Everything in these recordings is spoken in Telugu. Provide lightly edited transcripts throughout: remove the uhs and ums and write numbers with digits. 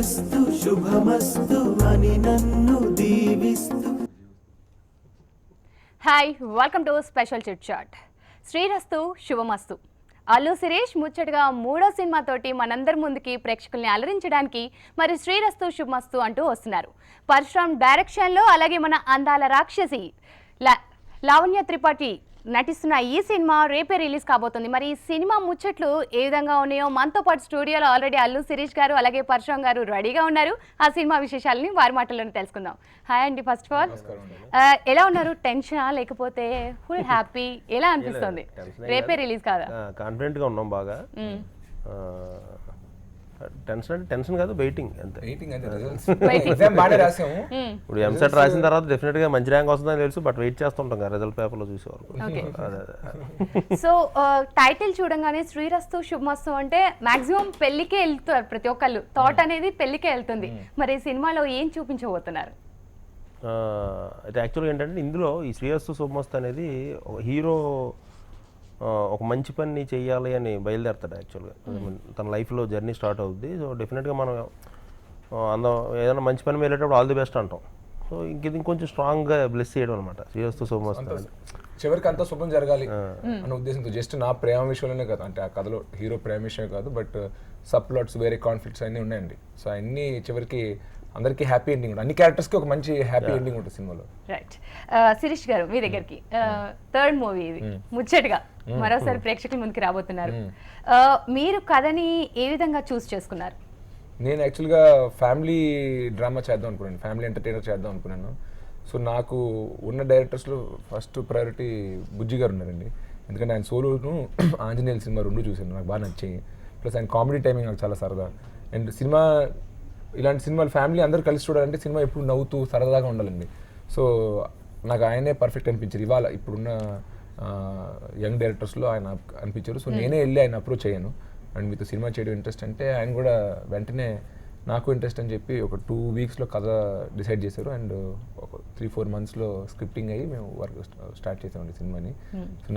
శ్రీరస్తు శుభమస్తు అని నన్ను దీవిస్తు. Hi, welcome to special chit chat. Srirastu Subhamastu. Allu Sirish ముచ్చటగా 3వ సినిమాతోటి మనందరి ముందుకి ప్రేక్షకుల్ని అలరించడానికి మరి శ్రీరస్తు శుభమస్తు అంటూ వస్తున్నారు. పరశురామ్ డైరెక్షన్లో అలాగే మన అందాల రాక్షసి లావణ్య త్రిపాఠి నటిస్తున్న ఈ సినిమా రేపే రిలీజ్ కాబోతుంది. మరి ఈ సినిమా ముచ్చట్లు ఏ విధంగా ఉన్నాయో మనతో పాటు స్టూడియోలో ఆల్రెడీ అల్లు శిరీష్ గారు అలాగే పరశురామ్ గారు రెడీగా ఉన్నారు. ఆ సినిమా విశేషాలని వారి మాటల్లోనే తెలుసుకుందాం. హాయ్ అండి, ఫస్ట్ ఆఫ్ ఆల్ ఎలా ఉన్నారు? టెన్షనా లేకపోతే ఫుల్ హ్యాపీ? ఎలా అనిపిస్తుంది? రేపే రిలీజ్ కాదా? కాన్ఫిడెంట్ గా ఉన్నాం బాగా. టెన్షన్ కాదు, వెయిటింగ్ అంతే. ఇప్పుడు ఎంసెట్ రాసిన తర్వాత డెఫినెట్ గా మంచి ర్యాంక్ వస్తుందని తెలుసు, బట్ వెయిట్ చేస్తుంటాం కదా రిజల్ట్ పేపర్ లో చూసేవారు. సో టైటిల్ చూడంగానే శ్రీరస్తు శుభమస్తు అంటే మాక్సిమం పెళ్లికే వెళ్తారు ప్రతి ఒక్కళ్ళు. థాట్ అనేది పెళ్లికే వెళ్తుంది. మరి ఈ సినిమాలో ఏం చూపించబోతున్నారు? అయితే యాక్చువల్గా ఏంటంటే ఇందులో ఈ శ్రీరస్తు శుభమస్తు అనేది హీరో ఒక మంచి పని చేయాలి అని బయలుదేరతాడు. యాక్చువల్గా తన లైఫ్లో జర్నీ స్టార్ట్ అవుద్ది. సో డెఫినెట్గా మనం ఏదైనా మంచి పని వెళ్ళేటప్పుడు ఆల్ ది బెస్ట్ అంటాం. సో ఇంకొంచెం స్ట్రాంగ్గా బ్లెస్ చేయడం అనమాట శ్రీరస్తు శుభమస్తు. చివరికి అంతా శుభం జరగాలి అన్న ఉద్దేశంతో జస్ట్ నా ప్రేమ విషయంలోనే కాదు, అంటే ఆ కథలో హీరో ప్రేమ విషయమే కాదు, బట్ సబ్ ప్లాట్స్ వేరే కాన్ఫ్లిక్ట్స్ అన్నీ ఉన్నాయండి. సో అన్నీ చివరికి అందరికీ హ్యాపీ ఎండింగ్ ఉంటుంది. అన్ని క్యారెక్టర్స్కి ఒక మంచి హ్యాపీ ఎండింగ్ ఉంటుంది సినిమాలో. రైట్. శిరీష్ గారు, మీ దగ్గరికి థర్డ్ మూవీ ఇది ముచ్చటగా మరోసారి ప్రేక్షకుల ముందుకు రాబోతున్నారు. మీరు కథని ఏ విధంగా చూస్ చేసుకున్నారు? నేను యాక్చువల్గా ఫ్యామిలీ డ్రామా చేద్దాం అనుకున్నాను, ఫ్యామిలీ ఎంటర్టైనర్ చేద్దాం అనుకున్నాను. సో నాకు ఉన్న డైరెక్టర్స్లో ఫస్ట్ ప్రయారిటీ బుజ్జి గారు ఉన్నారండి. ఎందుకంటే ఆయన సోలోను ఆంజనేయుల సినిమా 2 చూశాను, నాకు బాగా నచ్చాయి. ప్లస్ ఆయన కామెడీ టైమింగ్ నాకు చాలా సరదా. అండ్ సినిమా ఇలాంటి సినిమాలు ఫ్యామిలీ అందరూ కలిసి చూడాలంటే సినిమా ఎప్పుడు నవ్వుతూ సరదాగా ఉండాలండి. సో నాకు ఆయనే పర్ఫెక్ట్ అనిపించారు. ఇవాళ ఇప్పుడున్న యంగ్ డైరెక్టర్స్లో ఆయన అనిపించారు. సో నేనే వెళ్ళి ఆయన అప్రోచ్ అయ్యాను. అండ్ మీతో సినిమా చేయడం ఇంట్రెస్ట్ అంటే ఆయన కూడా వెంటనే నాకు ఇంట్రెస్ట్ అని చెప్పి ఒక 2 వీక్స్లో కథ డిసైడ్ చేశారు. అండ్ ఒక 3-4 మంత్స్లో స్క్రిప్టింగ్ అయ్యి మేము వర్క్ స్టార్ట్ చేసామండి సినిమాని. సో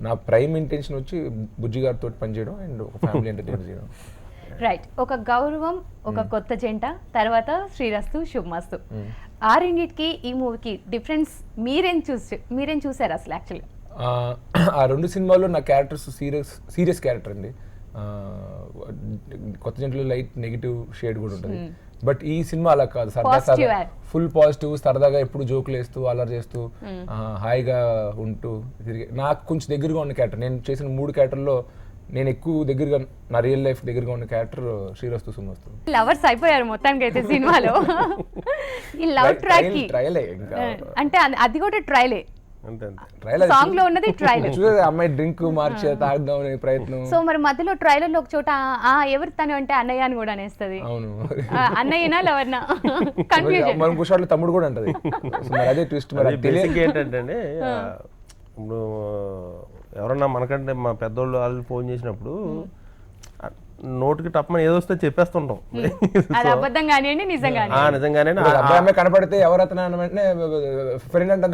నా ప్రైమ్ ఇంటెన్షన్ వచ్చి బుజ్జి గారితో పనిచేయడం అండ్ ఒక ఫ్యామిలీ ఎంటర్టైనర్ చేయడం. రైట్. ఒక గౌరవం, ఒక కొత్త జంట, తర్వాత శ్రీరస్తు శుభమస్తు. ఆ రెండింటికి ఈ మూవీకి డిఫరెన్స్ మీరేం చూసారు అసలు? యాక్చువల్గా ఆ 2 సినిమాల్లో నా క్యారెక్టర్స్ సీరియస్ క్యారెక్టర్ అండి. కొత్త జంటలో లైట్ నెగిటివ్ షేడ్ కూడా ఉంటుంది. బట్ ఈ సినిమా అలా కాదు, సరదా ఫుల్ పాజిటివ్, సరదాగా ఎప్పుడు జోకులు వేస్తూ అల్లరి చేస్తూ హాయిగా ఉంటూ తిరిగి నాకు కొంచెం దగ్గరగా ఉన్న క్యారెక్టర్. నేను చేసిన 3 క్యారెక్టర్లో నేను ఎక్కువ దగ్గరగా నా రియల్ లైఫ్ దగ్గరగా ఉన్న క్యారెక్టర్ శ్రీరస్తు శుభమస్తు. లవర్స్ అయిపోయారు మొత్తానికి అయితే సినిమాలో. ఈ లవ్ ట్రాక్ ట్రయలే, అంటే అది కూడా ట్రైలే. ట్రైలర్ సాంగ్ లో ఉన్నది ట్రైలర్. చూసేది అమ్మాయి డ్రింక్ మార్చే తాగడం అనే ప్రయత్నం. సో మరి మధ్యలో ట్రైలర్ లో ఒక చోట ఎవరు తను అంటే అన్నయ్య అని కూడా అనేస్తుంది. అవును, అన్నయ్యనా లవర్నా కన్ఫ్యూజన్. మనం కుషాట్లో తమ్ముడు కూడా అంటది. మరి అదే ట్విస్ట్. మరి బేసిక్ ఏంటంటే ఇప్పుడు ఎవరన్నా మనకంటే మా పెద్దోళ్ళు వాళ్ళు ఫోన్ చేసినప్పుడు నోటికి టప్మని ఏదో వస్తే చెప్పేస్తుంటాం. నిజంగానే అబ్బాయి కనపడితే ఎవరు అతను వెంటనే ఫ్రెండ్ అంటే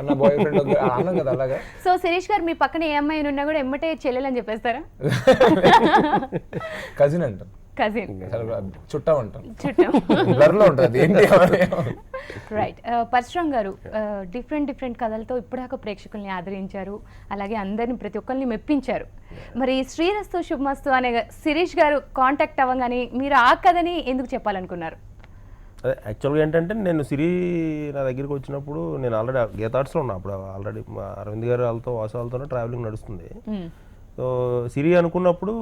అన్న బాయ్ ఫ్రెండ్ అన్నాం కదా అలాగా. సో శిరీష్ గారు, మీ పక్కన ఏ అమ్మాయి ఉన్నా కూడా ఎమ్మటే చెల్లెలు అని చెప్పేస్తారా? కజిన్ అంటాం, కజిన్, చుట్టం అంటాం, బ్లర్లో ఉంటుంది. రైట్. పరశురామ్ గారు, డిఫరెంట్ కథలతో ఇప్పటిదాకా ప్రేక్షకుల్ని ఆదరించారు, అలాగే అందరిని ప్రతి ఒక్కరిని మెప్పించారు. మరి శ్రీరస్తు శుభమస్తు అనే శిరీష్ గారు కాంటాక్ట్ అవ్వగానే మీరు ఆ కథని ఎందుకు చెప్పాలనుకున్నారు? అదే యాక్చువల్గా ఏంటంటే నేను నా దగ్గరికి వచ్చినప్పుడు నేను ఆల్రెడీ గీతార్ట్స్లో ఉన్నా. అప్పుడు ఆల్రెడీ అరవింద్ గారు వాళ్ళతో వాసాలతోనే ట్రావెలింగ్ నడుస్తుంది. సో సిరి అనుకున్నప్పుడు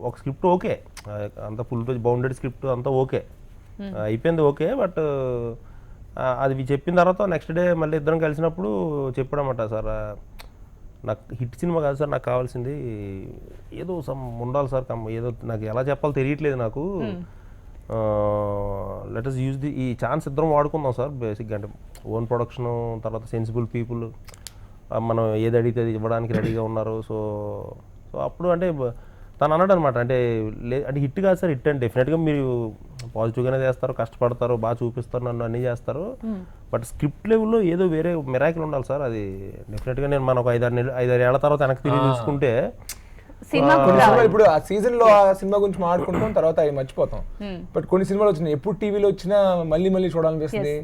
ఒక స్క్రిప్ట్ ఓకే, అంత ఫుల్ బౌండెడ్ స్క్రిప్ట్ అంతా ఓకే అయిపోయింది, ఓకే. బట్ అది చెప్పిన తర్వాత నెక్స్ట్ డే మళ్ళీ ఇద్దరం కలిసినప్పుడు చెప్పాడన్నమాట, సార్ నాకు హిట్ సినిమా కాదు సార్, నాకు కావాల్సింది ఏదో ఉండాలి సార్, ఏదో నాకు ఎలా చెప్పాలో తెలియట్లేదు నాకు, లెట్ us యూజ్ ఈ ఛాన్స్ ఇద్దరం వాడుకుందాం సార్. బేసిక్గా అంటే ఓన్ ప్రొడక్షను, తర్వాత సెన్సిబుల్ పీపుల్, మనం ఏది అడిగితే అది ఇవ్వడానికి రెడీగా ఉన్నారు. సో అప్పుడు అంటే తను అన్నాడు అనమాట, అంటే హిట్ కాదు సార్, హిట్ అంటే డెఫినెట్గా మీరు పాజిటివ్గానే చేస్తారు, కష్టపడతారు, బాగా చూపిస్తారు, నన్ను అన్నీ చేస్తారు, బట్ స్క్రిప్ట్ లెవెల్లో ఏదో వేరే మిరాకిల్ ఉండాలి సార్. అది డెఫినెట్గా నేను మనం ఒక 5-6 ఏళ్ల తర్వాత వెనక్కి తిరిగి చూసుకుంటే సినిమా కొన్ని సినిమాలు ఇప్పుడు ఆ సీజన్ లో ఆ సినిమా గురించి మాట్లాడుకుంటాం, తర్వాత అవి మర్చిపోతాం. బట్ కొన్ని సినిమాలు వచ్చినాయి ఎప్పుడు టీవీలో వచ్చినా మళ్ళీ మళ్ళీ చూడాలనిపిస్తుంది.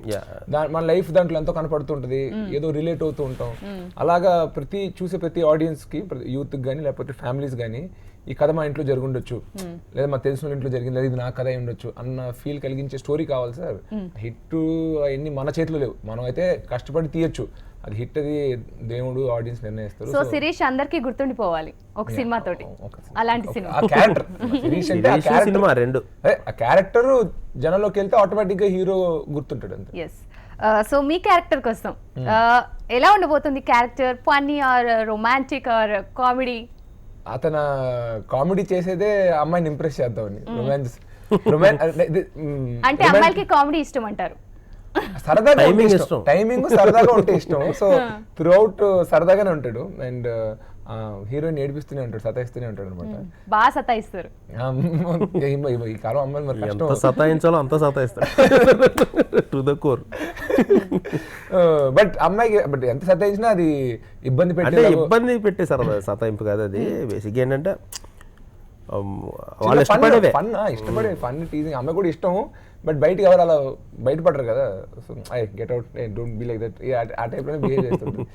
మన లైఫ్ దాంట్లో ఎంతో కనపడుతుంటది, ఏదో రిలేట్ అవుతూ ఉంటాం. అలాగా చూసే ప్రతి ఆడియన్స్ కి, యూత్ కానీ లేకపోతే ఫ్యామిలీస్ కానీ ఈ కథ మా ఇంట్లో జరుగుండొచ్చు, లేదా మా తెలిసిన ఇంట్లో జరిగింది, లేదా ఇది నా కథ అయి ఉండొచ్చు అన్న ఫీల్ కలిగించే స్టోరీ కావాలి సార్. హిట్ అవన్నీ మన చేతిలో లేవు, మనం అయితే కష్టపడి తీయచ్చు. అది హిట్ అది దేవుడు ఆడియన్స్ నిర్ణయిస్తారు. సో శిరీష్ అందరికీ గుర్తుండిపోవాలి ఒక సినిమా తోటి, అలాంటి సినిమా. ఆ క్యారెక్టర్ శిరీష్ అంటే సినిమా రెండు ఆ క్యారెక్టర్ జనంలోకి వెళ్తే ఆటోమేటిక్ గా హీరో గుర్తుంటాడు అంతే. ఎస్. సో మీ క్యారెక్టర్ కోసం ఎలా ఉండబోతుంది character? Funny or romantic or comedy? అతను కామెడీ చేసేదే అమ్మాయిని ఇంప్రెస్ చేద్దామని. అంటే అమ్మాయిలకి కామెడీ ఇష్టం అంటారు. సరదాగా టైమింగ్ సరదాగా ఉంటే ఇష్టం. సో త్రూ అవుట్ సరదాగానే ఉంటాడు అండ్ హీరోయిన్ ఏడిపిస్తూనే ఉంటాడు, సతాయిస్తూనే ఉంటాడు అనమాట. బాగా సతాయిస్తారు ఈ కాలం అమ్మాయిలు మరి ఎంత సతాయించాలో అంత సతాయిస్తారు టు ద కోర్. బట్ అమ్మాయికి బట్ ఎంత సతాయించినా అది ఇబ్బంది పెట్టే సతాయింపు కాదు అది. బేసిక్గా ఏంటంటే ఇష్టపడే ఫన్ టీజింగ్. అమ్మాయి కూడా ఇష్టం, బట్ బయటకి ఎవరు అలా బయటపడరు కదా. So I get out, don't be like that, ఆ టైప్ లోనే బిహేవ్ చేస్తుంటుంది.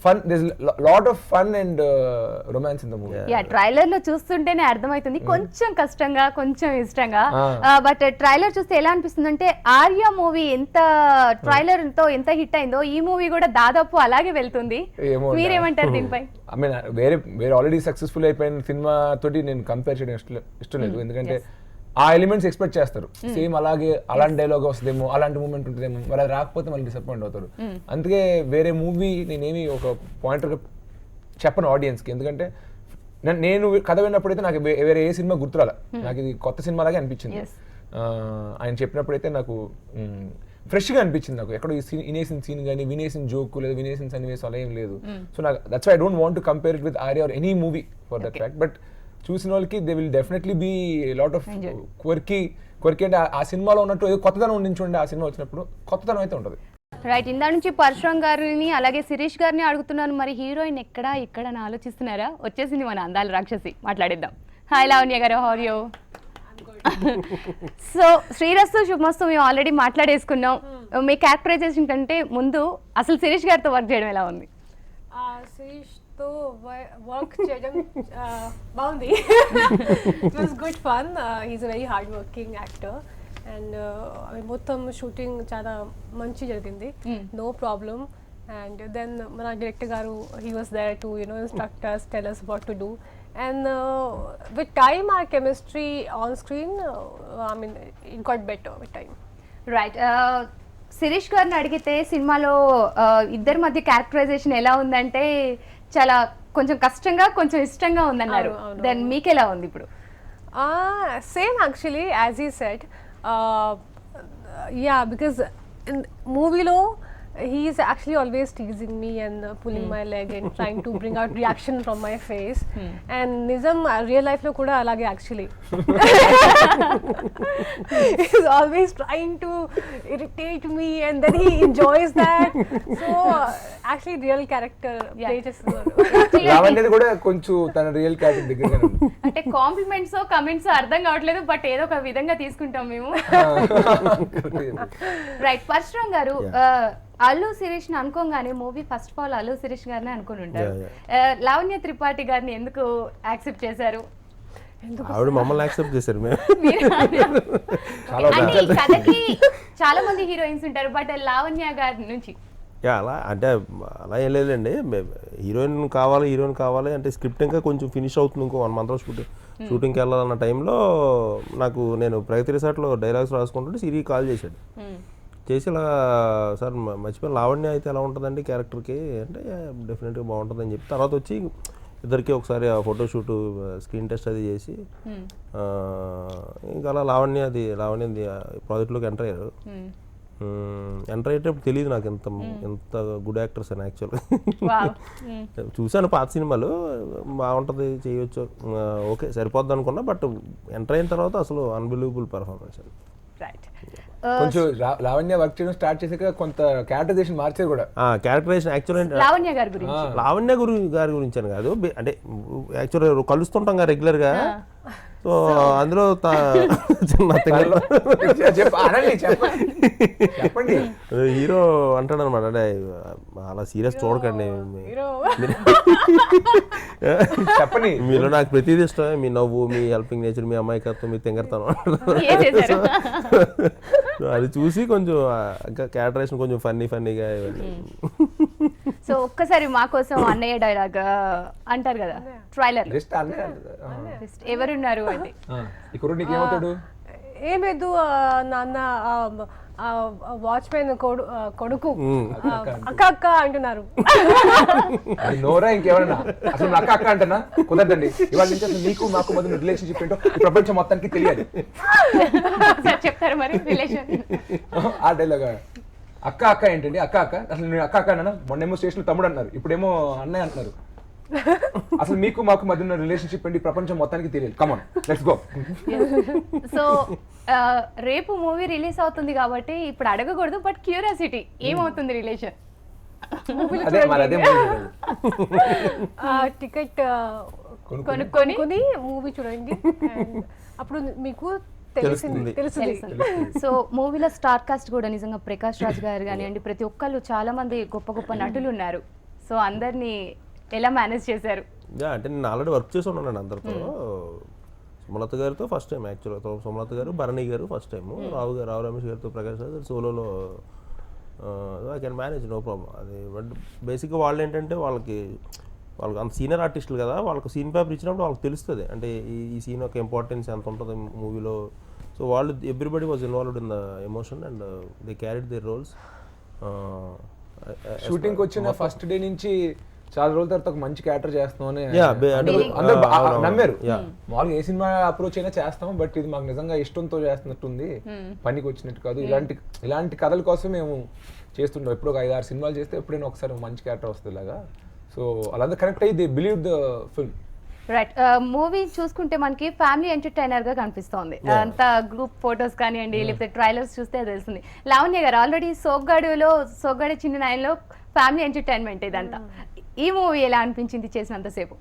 Fun, there is lot of fun and romance in the movie. Yeah, trailer లో చూస్తుంటేనే అర్థమవుతుంది కొంచెం కష్టంగా కొంచెం ఇష్టంగా. బట్ ట్రైలర్ చూస్తే ఎలా అనిపిస్తుంది అంటే ఆర్య మూవీ ఎంత ట్రైలర్ తో ఎంత హిట్ అయిందో ఈ మూవీ కూడా దాదాపు అలాగే వెళ్తుంది. మీరేమంటారు దీనిపై? ఐ మీన్ వేరే ఆల్రెడీ సక్సెస్ఫుల్ అయిపోయిన సినిమా తోటి నేను కంపేర్ చేయడం ఇష్టం లేదు. ఎందుకంటే ఆ ఎలిమెంట్స్ ఎక్స్పెక్ట్ చేస్తారు, సేమ్ అలాగే అలాంటి డైలాగ్ వస్తుందేమో, అలాంటి మూమెంట్ ఉంటుందేమో, మరి అది రాకపోతే మళ్ళీ డిసప్పాయింట్ అవుతారు. అందుకే వేరే మూవీ నేనేమి ఒక పాయింటర్గా చెప్పను ఆడియన్స్కి. ఎందుకంటే నేను కథ విన్నప్పుడైతే నాకు వేరే ఏ సినిమా గుర్తురాల, నాకు ఇది కొత్త సినిమా లాగే అనిపించింది. ఆయన చెప్పినప్పుడైతే నాకు ఫ్రెష్గా అనిపించింది. నాకు ఎక్కడో వినేసిన సీన్ కానీ వినేసిన జోక్ లేదా వినేసిన సన్నివేశం అలా ఏం లేదు. సో నాకు that's why I don't want to compare it with Arya or any movie for that fact. But చూసిన వాళ్ళకి they will definitely be lot of quirky అంటే ఆ సినిమాలో ఉన్నట్టు ఏదో కొత్తదనం ఉండించండి. ఆ సినిమా వచ్చినప్పుడు కొత్తదనం అయితే ఉంటుంది. రైట్. ఇందా నుంచి పరశురామ్ గారిని అలాగే శిరీష్ గారిని అడుగుతున్నాను, మరి హీరోయిన్ ఎక్కడా ఇక్కడ అని ఆలోచిస్తున్నారా? వచ్చేసింది మన అందాల రాక్షసి, మాట్లాడేద్దాం. హాయ్ లావణ్య గారు, హౌ ఆర్ యు? సో శ్రీరస్తు శుభమస్తు మేము ఆల్రెడీ మాట్లాడేసుకున్నాం. మీ క్యారెక్టరైజేషన్ కంటే ముందు అసలు శిరీష్ గారితో వర్క్ చేయడం ఎలా ఉంది? శిరీష్తో వర్క్ చేయడం బాగుంది. It was good fun. He's a very hard working actor and మొత్తం షూటింగ్ చాలా మంచి జరిగింది, నో ప్రాబ్లమ్. అండ్ దెన్ మన director garu he was there to instruct us, tell us what to do. And with time our chemistry on screen, I mean it got better with time. Right. Sirish గారిని అడిగితే సినిమాలో ఇద్దరి మధ్య క్యారెక్టరైజేషన్ ఎలా ఉందంటే చాలా కొంచెం కష్టంగా కొంచెం ఇష్టంగా ఉందన్నారు. దెన్ మీకు ఎలా ఉంది ఇప్పుడు? Same actually as he said. Yeah, because in movie lo he is actually always teasing me and pulling my leg and trying to bring out reaction from my face. And nizam real life lo kuda alage actually. He's always trying to irritate me and then he enjoys that. So actually real character play చేస్తున్నారు. లావణ్యది కూడా కొంచెం తన రియల్ క్యారెక్టర్ దగ్గరగానే ఉంది. అంటే కాంప్లిమెంట్స్ కమెంట్స్ అర్థం కావట్లేదు, బట్ ఏదో ఒక విధంగా తీసుకుంటాం మేము. రైట్. పరశురామ్ గారు, అల్లు శిరీష్ ని అనుకోగానే movie first of all Allu Sirish గారిని అనుకుని ఉంటారు. లావణ్య త్రిపాఠి గారిని ఎందుకు యాక్సెప్ట్ చేశారు? ఆవిడ మమ్మల్ని యాక్సెప్ట్ చేశారు. అంటే ఈ కథకి చాలా మంది హీరోయిన్స్ ఉంటారు, బట్ లావణ్య గారి నుంచి అలా అంటే అలా ఏం లేదండి. హీరోయిన్ కావాలి అంటే స్క్రిప్ట్ ఇంకా కొంచెం ఫినిష్ అవుతుంది, ఇంకో 1 month షూటింగ్కి వెళ్ళాలన్న టైంలో నేను ప్రగతి రిసార్ట్లో డైలాగ్స్ రాసుకుంటుంటే సిరి కాల్ చేశాడు. చేసి ఇలా సార్ మర్చిపోయిన లావణ్య అయితే ఎలా ఉంటుందండి క్యారెక్టర్కి అంటే డెఫినెట్గా బాగుంటుందని చెప్పి తర్వాత వచ్చి ఇద్దరికి ఒకసారి ఆ ఫోటోషూట్ స్క్రీన్ టెస్ట్ అది చేసి ఇంకా అలా లావణ్య ప్రాజెక్ట్లోకి ఎంటర్ అయ్యారు. ఎంటర్ అయ్యేటప్పుడు తెలియదు నాకు ఎంత గుడ్ యాక్టర్స్ అని. యాక్చువల్గా చూశాను పాత సినిమాలు, బాగుంటుంది చేయొచ్చు, ఓకే సరిపోద్ది అనుకున్నా. బట్ ఎంటర్ అయిన తర్వాత అసలు అన్బిలీవబుల్ పర్ఫార్మెన్స్. రైట్. కొంచెం లావణ్య వర్క్ చేయడం స్టార్ట్ చేసాక కొంత క్యారెక్టరైజేషన్ మార్చారు కూడా. క్యారెక్టరైజేషన్ యాక్చువల్ లావణ్య గారి గురించి లావణ్య గారి గురించి అని కాదు, అంటే యాక్చువల్ కలుస్తుంటాం కదా రెగ్యులర్గా. సో అందులో చెప్పండి. హీరో అంటాడు అనమాట, అంటే అలా సీరియస్ చూడకండి, చెప్పండి. మీలో నాకు ప్రతిదీ ఇష్టమే, మీ నవ్వు, మీ హెల్పింగ్ నేచర్, మీ అమాయకత్వం, మీ తెంగరతనం. అది చూసి కొంచెం క్యారెక్టరైజేషన్ కొంచెం ఫన్నీగా. సో ఒక్కసారి మా కోసం అన్నయ్య డైలాగ్ అంటారు కదా ట్రైలర్, ఎవరున్నారు అంటే నీకేమవుతాడు? ఏమేదు నాన్న వాచ్మెన్ కొడుకు అక్క అక్క అంటున్నారు. నోరా ఇంకెవరన్నా అసలు అక్క అక్క అంటున్నా కుదరదండి. ఇవాళ నుంచి అసలు నీకు మాకు మధ్య రిలేషన్షిప్ ఏంటో ప్రపంచం మొత్తానికి తెలియాలి. చెప్తారు మరి రిలేషన్. ఆ డైలాగ్ అక్క అక్క ఏంటండి, అక్క అక్క అసలు నేను అక్క అక్క అన్నా. మొన్నేమో స్టేషన్ తమ్ముడు అన్నారు, ఇప్పుడేమో అన్నయ్య అంటున్నారు. అసలు మీకు మాకు మధ్య ఉన్న రిలేషన్షిప్ ఏంటి ప్రపంచం మొత్తానికి తెలియదు. Come on let's go. సో రేపు మూవీ రిలీజ్ అవుతుంది కాబట్టి ఇప్పుడు అడగకూడదు, బట్ క్యూరియాసిటీ ఏమవుతుంది రిలేషన్? టికెట్ కొనుక్కొని మూవీ చూడండి, అప్పుడు మీకు తెలుస్తుంది. సో మూవీలో స్టార్ కాస్ట్ కూడా నిజంగా ప్రకాష్ రాజ్ గారు కానివ్వండి, ప్రతి ఒక్కళ్ళు చాలా మంది గొప్ప గొప్ప నటులు ఉన్నారు. సో అందరినీ ఎలా మేనేజ్ చేశారు? అంటే నేను ఆల్రెడీ వర్క్ చేసి ఉన్నాను అందరితో. సుమలత గారితో ఫస్ట్ టైం యాక్చువల్గా, సుమలత గారు, భరణి గారు ఫస్ట్ టైం, రావు రమేష్ గారితో, ప్రకాష్ రాజ్ సోలోలో I can manage, no problem. అది బట్ బేసిక్గా వాళ్ళు ఏంటంటే వాళ్ళకి అంత సీనియర్ ఆర్టిస్టులు కదా, వాళ్ళకి సీన్ పేపర్ ఇచ్చినప్పుడు వాళ్ళకి తెలుస్తుంది అంటే ఈ సీన్ యొక్క ఇంపార్టెన్స్ ఎంత ఉంటుంది మూవీలో. సో వాళ్ళు everybody was involved in the emotion and they carried their roles. షూటింగ్కి వచ్చిన ఫస్ట్ డే నుంచి చాలా రోజుల తర్వాత ఒక మంచి క్యారెక్టర్ చేస్తాం అని నమ్మారు. మామూలుగా ఏ సినిమా అప్రోచ్ అయినా చేస్తాం, బట్ ఇది మాకు నిజంగా ఇష్టంతో చేస్తున్నట్టుంది, పనికి వచ్చినట్టు కాదు. ఇలాంటి కథల కోసం మేము చేస్తుంటాం. ఎప్పుడు ఒక 5-6 సినిమాలు చేస్తే ఎప్పుడైనా ఒకసారి మంచి క్యారెక్టర్ వస్తుంది ఇలాగా. సో అలాంటి కనెక్ట్ అయ్యి they believe the film. Right. Movie చూసుకుంటే మనకి ఫ్యామిలీ ఎంటర్టైనర్ గా కనిపిస్తోంది. అంత గ్రూప్ ఫొటోస్ కానివ్వండి, లేకపోతే ట్రైలర్స్ చూస్తే తెలుస్తుంది. లావణ్య గారు ఆల్రెడీ సోగ్గాడు చిన్న నాయనలో ఫ్యామిలీ ఎంటర్టైన్మెంట్ ఇదంతా. ఈ మూవీ ఎలా అనిపించింది చేసినంతసేపు?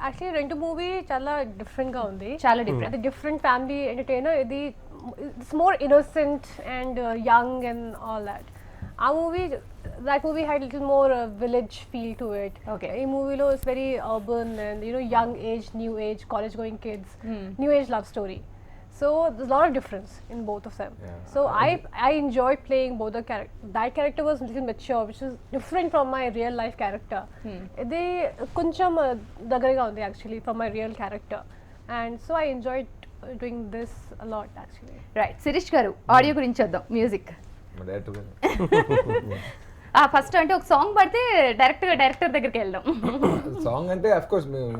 యాక్చువల్లీ రెండు మూవీ చాలా డిఫరెంట్గా ఉంది, చాలా డిఫరెంట్. Different family entertainer. ఇది it's more innocent and young and all that. ఆ movie that movie had a little more village feel to it. Okay. In movie lo is very urban and young age, new age, college going kids, new age love story. So there's a lot of difference in both of them. Yeah. So I enjoyed playing both the character. That character was a little mature, which is different from my real life character. They koncham daggariga undi actually from my real character, and so I enjoyed doing this a lot actually. Right. Sirish garu audio gurinchi choddam, music. First అంటే ఒక సాంగ్ పడితే డైరెక్టర్ దగ్గరికి వెళ్దాం. సాంగ్ అంటే అఫ్ కోర్స్ మేము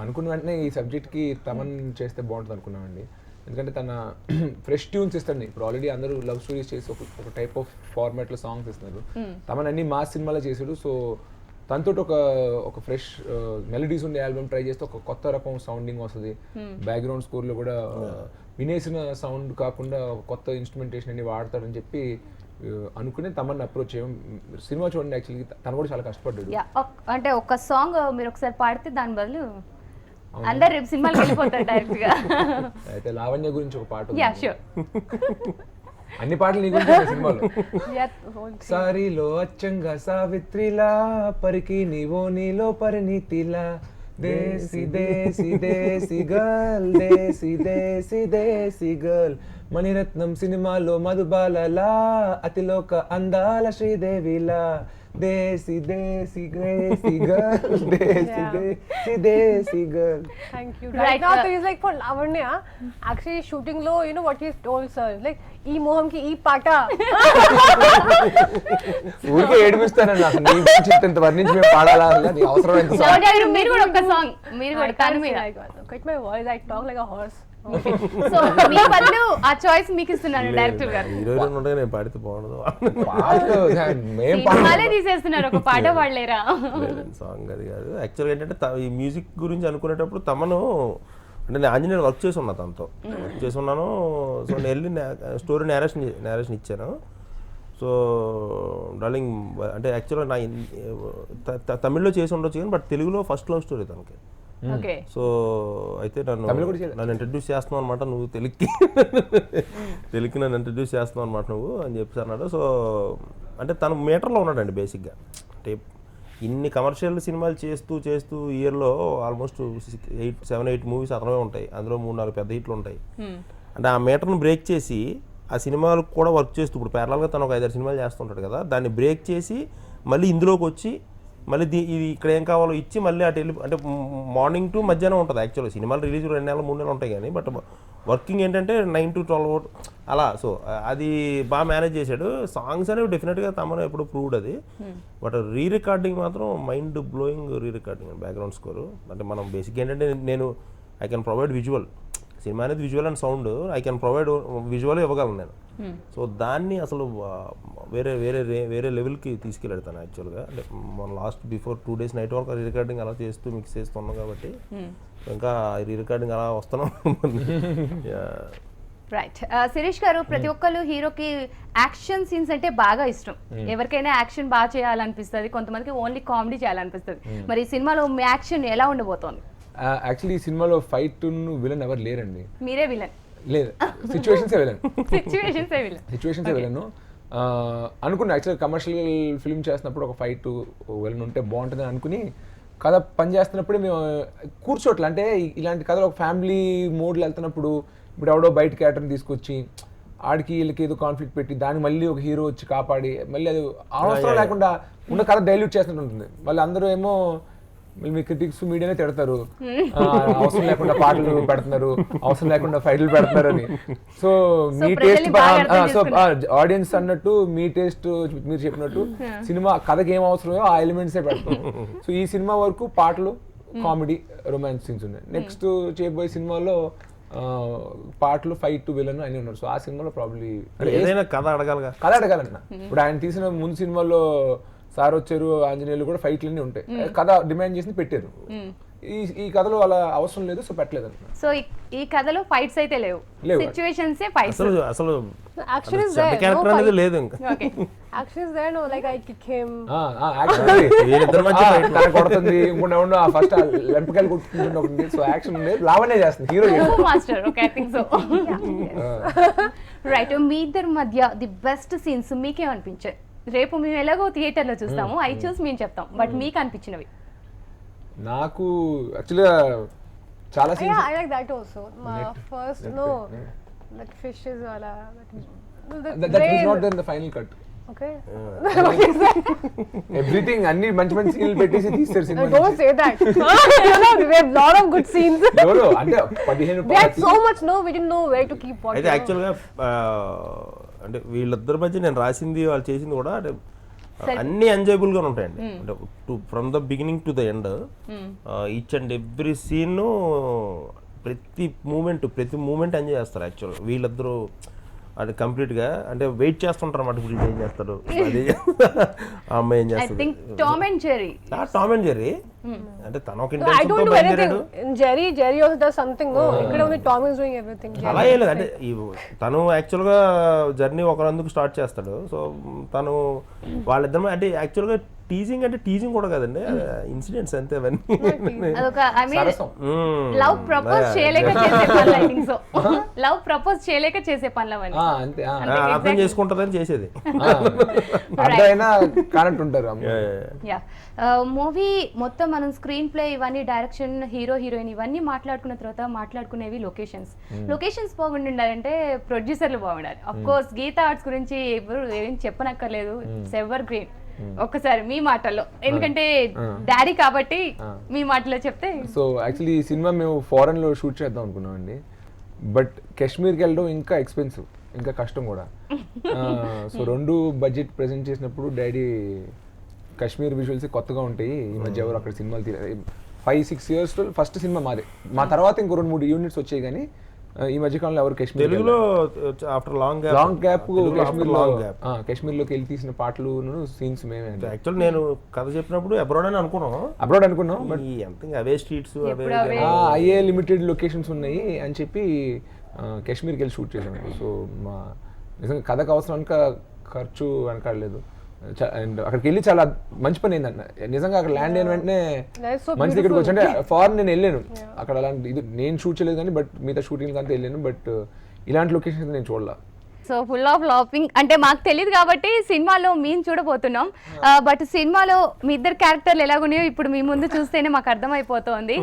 అనుకున్న వెంటనే ఈ సబ్జెక్ట్ కి తమన్ చేస్తే బాగుంటుంది అనుకున్నామండి. ఎందుకంటే తన ఫ్రెష్ ట్యూన్స్ ఇస్తాడు. ఇప్పుడు ఆల్రెడీ అందరూ లవ్ స్టోరీస్ చేసి ఒక టైప్ ఆఫ్ ఫార్మాట్ లో సాంగ్స్ ఇస్తున్నారు. తమన్ అన్ని మాస్ సినిమాలో చేసాడు. సో తనతో ఒక ఫ్రెష్ మెలడీస్ ఉండే ఆల్బమ్ ట్రై చేస్తే ఒక కొత్త రకం సౌండింగ్ వస్తుంది. బ్యాక్గ్రౌండ్ స్కోర్ లో కూడా వినేసిన సౌండ్ కాకుండా ఒక కొత్త ఇన్స్ట్రుమెంటేషన్ అన్ని వాడతాడని చెప్పి అనుకుని తమన్ అప్రోచ్ చేయం. సినిమా చూడండి, యాక్చువల్లీ తను కూడా చాలా కష్టపడ్డాడు. అంటే ఒక సాంగ్ మీరు ఒకసారి పాడితే దాని బదులు అందరు రేపు సినిమాకి వెళ్ళిపోతారు డైరెక్ట్ గా. అయితే లావణ్య గురించి ఒక పాట. Yeah sure. అన్ని పాటలు నీ గురించి సినిమాలో. సారీలో అచ్చంగా సావిత్రిలా, పరికి నీవో నీలో పరిణీతిలా, దేశీ దేశీ దేశీ గర్ల్, దేశీ దేశీ దేశీ గర్ల్, మణిరత్నం సినిమాలో మధుబాలలా, అతిలోక అందాల శ్రీదేవిలా, desi desi desi girl, desi desi desi girl. Thank you. Right now there is like for Lavanya, actually shooting lo, what he told sir, like ee moham ki ee paata. ఊరికే ఏడిపిస్తానని అసలు నీ గురించి ఇంత వర్ణించి మేము పాడాలా, నీ అవసరం ఎంత సాంగ్. మీరు కూడా ఒక సాంగ్ మీరు కూడా తను మీద. Quite my voice, I talk like a horse. So మీ బదులు ఆ చాయిస్ మీకు ఇస్తున్నాను డైరెక్టర్ గారు. హీరోయిన్ ఉండగా నేను పాడితే బాగుండదు, సినిమాలే తీసేస్తున్నారు, ఒక పాట పాడలేరా? సాంగ్ అది కాదు. యాక్చువల్గా ఏంటంటే ఈ మ్యూజిక్ గురించి అనుకునేటప్పుడు తమను అంటే నేను ఆంజనేయులు వర్క్ చేసి ఉన్నా తనతో వర్క్ చేసి ఉన్నాను. సో నేను వెళ్ళి స్టోరీ నేరేషన్ ఇచ్చాను. సో డార్లింగ్ అంటే యాక్చువల్గా నా తమిళ్లో చేసి ఉండొచ్చు కానీ బట్ తెలుగులో ఫస్ట్ లవ్ స్టోరీ తనకి. ఓకే. సో అయితే నన్ను ఇంట్రడ్యూస్ చేస్తున్నావు అనమాట, నువ్వు తెలుగుకి నన్ను ఇంట్రడ్యూస్ చేస్తున్నావు అనమాట నువ్వు అని చెప్పేసి అన్నాడు. సో అంటే తను మీటర్లో ఉన్నాడండి బేసిక్గా. అంటే ఇన్ని కమర్షియల్ సినిమాలు చేస్తూ ఇయర్లో ఆల్మోస్ట్ 7-8 మూవీస్ అతనే ఉంటాయి, అందులో 3-4 పెద్ద హిట్లు ఉంటాయి. అంటే ఆ మీటర్ను బ్రేక్ చేసి ఆ సినిమాలకు కూడా వర్క్ చేస్తూ ఇప్పుడు ప్యారలల్గా తను ఒక 5-6 సినిమాలు చేస్తుంటాడు కదా, దాన్ని బ్రేక్ చేసి మళ్ళీ ఇందులోకి వచ్చి మళ్ళీ ఇది ఇక్కడ ఏం కావాలో ఇచ్చి మళ్ళీ అటు వెళ్ళి అంటే మార్నింగ్ టు మధ్యాహ్నం ఉంటుంది యాక్చువల్గా. సినిమాలు రిలీజ్ 2 నెలలు 3 నెలలు ఉంటాయి కానీ బట్ వర్కింగ్ ఏంటంటే 9 to 12 అలా. సో అది బాగా మేనేజ్ చేశాడు. సాంగ్స్ అనేవి డెఫినెట్గా తమను ఎప్పుడు ప్రూవ్డ్ అది. బట్ రీ రికార్డింగ్ మాత్రం mind blowing re recording background score. అంటే మనం బేసిక్ ఏంటంటే నేను ఐ కెన్ ప్రొవైడ్ విజువల్, సినిమా అనేది visual and sound, I can provide visual ఇవ్వగలను నేను. సో దాన్ని అసలు వేరే లెవెల్కి తీసుకెళ్ళాడు తను యాక్చువల్గా. అంటే మన లాస్ట్ బిఫోర్ 2 days నైట్ వరకు రికార్డింగ్ అలా చేస్తూ మిక్స్ చేస్తున్నాం కాబట్టి ఇంకా రికార్డింగ్ అలా వస్తున్నాం. రైట్. శిరీష్ గారు, ప్రతి ఒక్కరు హీరోకి యాక్షన్ సీన్స్ అంటే బాగా ఇష్టం. ఎవరికైనా యాక్షన్ బాగా చేయాలనిపిస్తుంది, కొంతమందికి ఓన్లీ కామెడీ చేయాలనిపిస్తుంది. మరి ఈ సినిమాలో మీ యాక్షన్ ఎలా ఉండబోతోంది? యాక్చువల్లీ ఈ సినిమాలో ఫైట్ విలన్ ఎవరు లేరండి. మీరే విలన్? లేదు, సిచ్యువేషన్సే విలన్. సిచ్యువేషన్సే విలన్ అనుకున్నా. యాక్చువల్గా కమర్షియల్ ఫిల్మ్ చేస్తున్నప్పుడు ఒక ఫైట్ విలన్ ఉంటే బాగుంటుంది అనుకుని కథ పని చేస్తున్నప్పుడే మేము కూర్చోట్ల. అంటే ఇలాంటి కథలు ఒక ఫ్యామిలీ మోడ్లో వెళ్తున్నప్పుడు ఇప్పుడు ఎవడో బయట క్యారెక్టర్ని తీసుకొచ్చి ఆడికి వీళ్ళకి ఏదో కాన్ఫ్లిక్ట్ పెట్టి దాన్ని మళ్ళీ ఒక హీరో వచ్చి కాపాడి మళ్ళీ అది అవసరం లేకుండా ఉన్న కథ డైల్యూట్ చేస్తున్నట్టు ఉంటుంది. మళ్ళీ అందరూ ఏమో మీ క్రిటిక్స్ మీడియానే తిడతారు, అవసరం లేకుండా పాటలు పెడుతున్నారు, అవసరం లేకుండా ఫైట్లు పెడుతున్నారు అని. సో మీ టేస్ట్, సో ఆడియన్స్ అన్నట్టు మీ టేస్ట్ మీరు చెప్పినట్టు సినిమా కథకి ఏం అవసరమో ఆ ఎలిమెంట్సే పెడతాం. సో ఈ సినిమా వరకు పాటలు, కామెడీ, రొమాన్స్ సీన్స్ ఉన్నాయి. నెక్స్ట్ చేయబోయే సినిమాలో పాటలు, ఫైట్, విలన్ అన్ని ఉన్నారు. సో ఆ సినిమాలో ప్రాబ్లీ ఏదైనా కథ అడగాలన్న. ఇప్పుడు ఆయన తీసిన ముందు సినిమాలో సార్ వచ్చారు, ఆంజనేయులు కూడా ఫైట్లన్నీ ఉంటాయి. కథ డిమాండ్ చేసి పెట్టారు. ఈ కథలో అలా అవసరం లేదు, సో పెట్టలేదు అంటున్నా. సో ఈ కథలో ఫైట్స్ అయితే లేవు, సిచువేషన్స్ ఫైట్స్ అసలు action is there, క్యారెక్టర్ అనేది లేదు ఇంకా. Okay. action is there, no, like I kick him. వీళ్ళిద్దరి మధ్య fight కొడుతుంది, ఇంకొండ ఫస్ట్ లెంపకాయలు కొట్టుకుంటుంది. సో యాక్షన్ ఉంది, లావనే చేస్తుంది hero master. Okay, I think so. Right. మీ ఇద్దరి మధ్య ది బెస్ట్ సీన్స్ మీకేమనిపించాయి? రేపు మేము ఎలాగో థియేటర్లో చూస్తాము, అవి చూసి మేము చెప్తాం, బట్ మీకు అనిపించినవి? నాకు యాక్చువల్గా చాలా Yeah, I like that also. My first, no, that fishes wala. that is not there in the final cut. Okay. Everything అన్ని మంచి మంచి సీన్లు పెట్టేసి తీస్తారు cinema. Don't say that. You know, we have lot of good scenes. ఎవరో అంటే 15 We had so much, no, we didn't know where to keep what. అయితే యాక్చువల్గా అంటే వీళ్ళిద్దరి మధ్య నేను రాసింది వాళ్ళు చేసింది కూడా అంటే అన్ని ఎంజాయబుల్గా ఉంటాయండి. అంటే from the beginning to the end each and every scene ప్రతి మూమెంట్ ఎంజాయ్ చేస్తారు యాక్చువల్గా వీళ్ళిద్దరూ. అది కంప్లీట్గా అంటే వెయిట్ చేస్తుంటారు అన్నమాట. ఇప్పుడు ఏం చేస్తారు, అదే ఆ అమ్మాయి ఏం చేస్తుంది. టామ్ అండ్ జెర్రీ అంటే తన ఒక I don't do anything. Jerry also does something. No, ఇక్కడ only Tom is doing everything. అలా ఏం లేదు. అంటే తను యాక్చువల్గా జర్నీ ఒకరందుకు స్టార్ట్ చేస్తాడు. సో తను వాళ్ళిద్దరు అంటే యాక్చువల్గా టీజింగ్ అంటే టీజింగ్ కూడా కదండి, ఇన్సిడెంట్స్ అంతే అవన్నీ. లవ్ ప్రపోజ్ చేయలేక చేసే పనులు, I think so. Love propose చేయలేక చేసే పనులు అవన్నీ అంతే, అర్థం చేసుకుంటుందని చేసేది. అర్థమైనా కరెక్ట్ ఉంటారు. యా. మూవీ మొత్తం మనం స్క్రీన్ ప్లే ఇవన్నీ, డైరెక్షన్, హీరో హీరోయిన్ ఇవన్నీ మాట్లాడుకున్న తర్వాత మాట్లాడుకునేవి లొకేషన్స్ బాగుండి ఉండాలంటే ప్రొడ్యూసర్లు బాగుండాలి. అఫ్ కోర్స్ గీతా ఆర్ట్స్ గురించి ఎవరు ఏం చెప్పనక్కర్లేదు, ఇట్స్ ఎవర్ గ్రీన్. ఒక్కసారి మీ మాటల్లో, ఎందుకంటే డాడీ కాబట్టి మీ మాటలో చెప్తే. సో యాక్చువల్లీ ఈ సినిమా మేము ఫారెన్ లో షూట్ చేద్దాం అనుకున్నాం అండి, బట్ కాశ్మీర్కి వెళ్ళడం ఇంకా ఎక్స్పెన్సివ్, ఇంకా కష్టం కూడా. సో 2 బడ్జెట్ ప్రెజెంట్ చేసినప్పుడు డాడీ కాశ్మీర్ విజువల్స్ కొత్తగా ఉంటాయి, ఈ మధ్య ఎవరు అక్కడ సినిమాలు 5-6 years ఫస్ట్ సినిమా మాదే. మా తర్వాత ఇంకో 2-3 యూనిట్స్ వచ్చాయి కానీ ఈ మధ్యకాలంలో ఎవరు కాశ్మీర్ తెలుగులో after long gap long gap కాశ్మీర్లోకి వెళ్ళి తీసిన పాటలు సీన్స్ మేమే యాక్చువల్ నేను కథ చెప్పినప్పుడు అబ్రాడ్ అని అనుకున్నాం, అబ్రాడ్ అనుకున్నాం. బట్ అవే స్ట్రీట్స్ అవే అయ్యే లిమిటెడ్ లొకేషన్స్ ఉన్నాయి అని చెప్పి కాశ్మీర్కి వెళ్ళి షూట్ చేసాము. సో మా నిజంగా కథకు అవసరానికి ఖర్చు వెనకాడలేదు. అండ్ అక్కడికి వెళ్ళి చాలా మంచి పని అయిందన్న. నిజంగా అక్కడ ల్యాండ్ అయిన వెంటనే మంచి దగ్గరికి వచ్చి, అంటే ఫారెన్ నేను వెళ్ళాను అక్కడ అలాంటి ఇది నేను షూట్ చేయలేదు కానీ, బట్ మిగతా షూటింగ్ అంతా వెళ్ళాను. బట్ ఇలాంటి లొకేషన్స్ నేను చూడలే. సో ఫుల్ ఆఫ్ లాఫింగ్ అంటే మాకు తెలియదు కాబట్టి సినిమాలో మేము చూడబోతున్నాం. బట్ సినిమాలో మీ ఇద్దరు క్యారెక్టర్లు ఎలాగున్నాయో ఇప్పుడు మీ ముందు చూస్తేనే మాకు అర్థమైపోతుంది.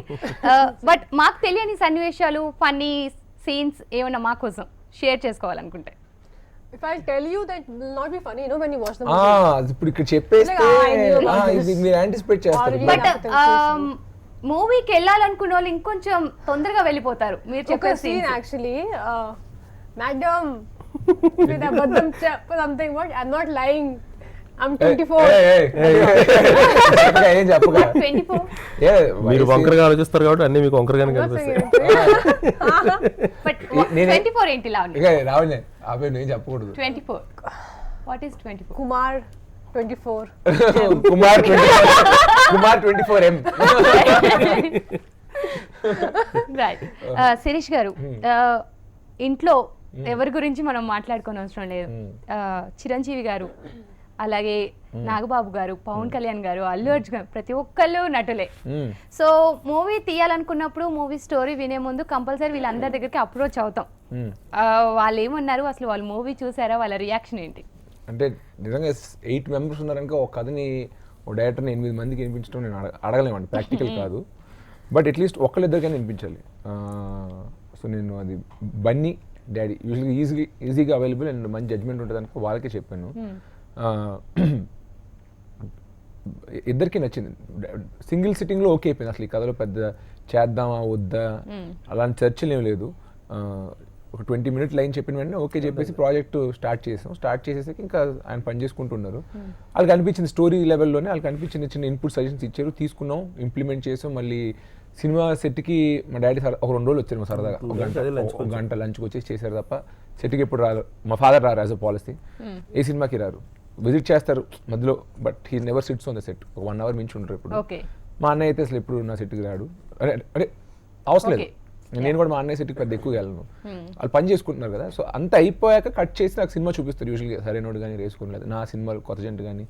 బట్ మాకు తెలియని సన్నివేశాలు, ఫన్నీ సీన్స్ ఏమన్నా మా కోసం షేర్ చేసుకోవాలనుకుంటే. If I tell you that will not be funny, when you watch the movie. ఇప్పుడు ఇక్కడ చెప్పేస్తే ఇది మీరు యాంటిసిపేట్ చేస్తారు. బట్ మూవీకి వెళ్ళాలనుకున్న వాళ్ళు ఇంకొంచెం తొందరగా వెళ్ళిపోతారు మీరు చెప్పే scene actually madam with abadam something what I'm not lying, I'm 24. ఏం చెప్పగా 24 మీరు వంకరగా ఆలోచిస్తారు కాబట్టి అన్ని మీకు వంకరగానే కనిపిస్తాయి. బట్ 24 ఏంటి రావులే అవే నేను చెప్పకూడదు. 24 what is 24? Kumar 24. Kumar 24M. Right. Sirish garu, ఇంట్లో ఎవరి గురించి మనం మాట్లాడుకోని అవసరం లేదు. చిరంజీవి గారు, అలాగే నాగబాబు గారు, పవన్ కళ్యాణ్ గారు, అల్లు అర్జున్ గారు, ప్రతి ఒక్కళ్ళు నటులే. సో మూవీ తీయాలనుకున్నప్పుడు మూవీ స్టోరీ వినే ముందు కంపల్సరీ వీళ్ళందరి దగ్గరికి అప్రోచ్ అవుతాం. వాళ్ళు ఏమన్నారు, అసలు వాళ్ళు మూవీ చూసారా, వాళ్ళ రియాక్షన్ ఏంటి? అంటే నిజంగా 8 members ఉన్నారనుక ఒక కథని ఒక డైరెక్టర్ని 8 మందికి వినిపించడం నేను అడగలేమండి, ప్రాక్టికల్ కాదు. బట్ అట్లీస్ట్ ఒక్కళ్ళిద్దరికైనా వినిపించాలి. సో నేను అది బన్నీ డాడీ ఈజీగా అవైలబుల్ అండ్ మంచి జడ్జ్మెంట్ ఉంటుంది అనుకో వాళ్ళకే చెప్పాను. ఇద్దరికి నచ్చింది. సింగిల్ సిట్టింగ్లో ఓకే అయిపోయింది. అసలు ఈ కథలో పెద్ద చేద్దామా వద్దా అలాంటి చర్చలు ఏం లేదు. ఒక 20 minute లైన్ చెప్పిన వెంటనే ఓకే చెప్పేసి ప్రాజెక్ట్ స్టార్ట్ చేసాం. స్టార్ట్ చేసేసి ఇంకా ఆయన పని చేసుకుంటున్నారు. వాళ్ళకి అనిపించింది స్టోరీ లెవెల్లోనే వాళ్ళకి అనిపించింది, చిన్న ఇన్పుట్ సజెషన్స్ ఇచ్చారు, తీసుకున్నాం, ఇంప్లిమెంట్ చేసాం. మళ్ళీ సినిమా సెట్కి మా డాడీ ఒక 2 రోజులు వచ్చారు మా సరదాగా, ఒక గంట లంచ్కి వచ్చేసి చేశారు తప్ప సెట్కి ఎప్పుడు రారు. మా ఫాదర్ రారు యాజ్ అ పాలసీ, ఏ సినిమాకి రారు, విజిట్ చేస్తారు మధ్యలో, but he never sits on the set. ఒక 1 hour మించి ఉంటారు ఇప్పుడు. మా అన్నయ్య అయితే అసలు ఎప్పుడు నా సెట్కి రాడు, అంటే అవసరం లేదు. నేను కూడా మా అన్నయ్య సెట్కి పెద్ద ఎక్కువ వెళ్ళను, వాళ్ళు పని చేసుకుంటున్నారు కదా. సో అంత అయిపోయాక కట్ చేసి నాకు సినిమా చూపిస్తారు యూజువల్గా, సరైనోడు కానీ రేసుకోలేదు నా సినిమాలు కొత్త జంట కానీ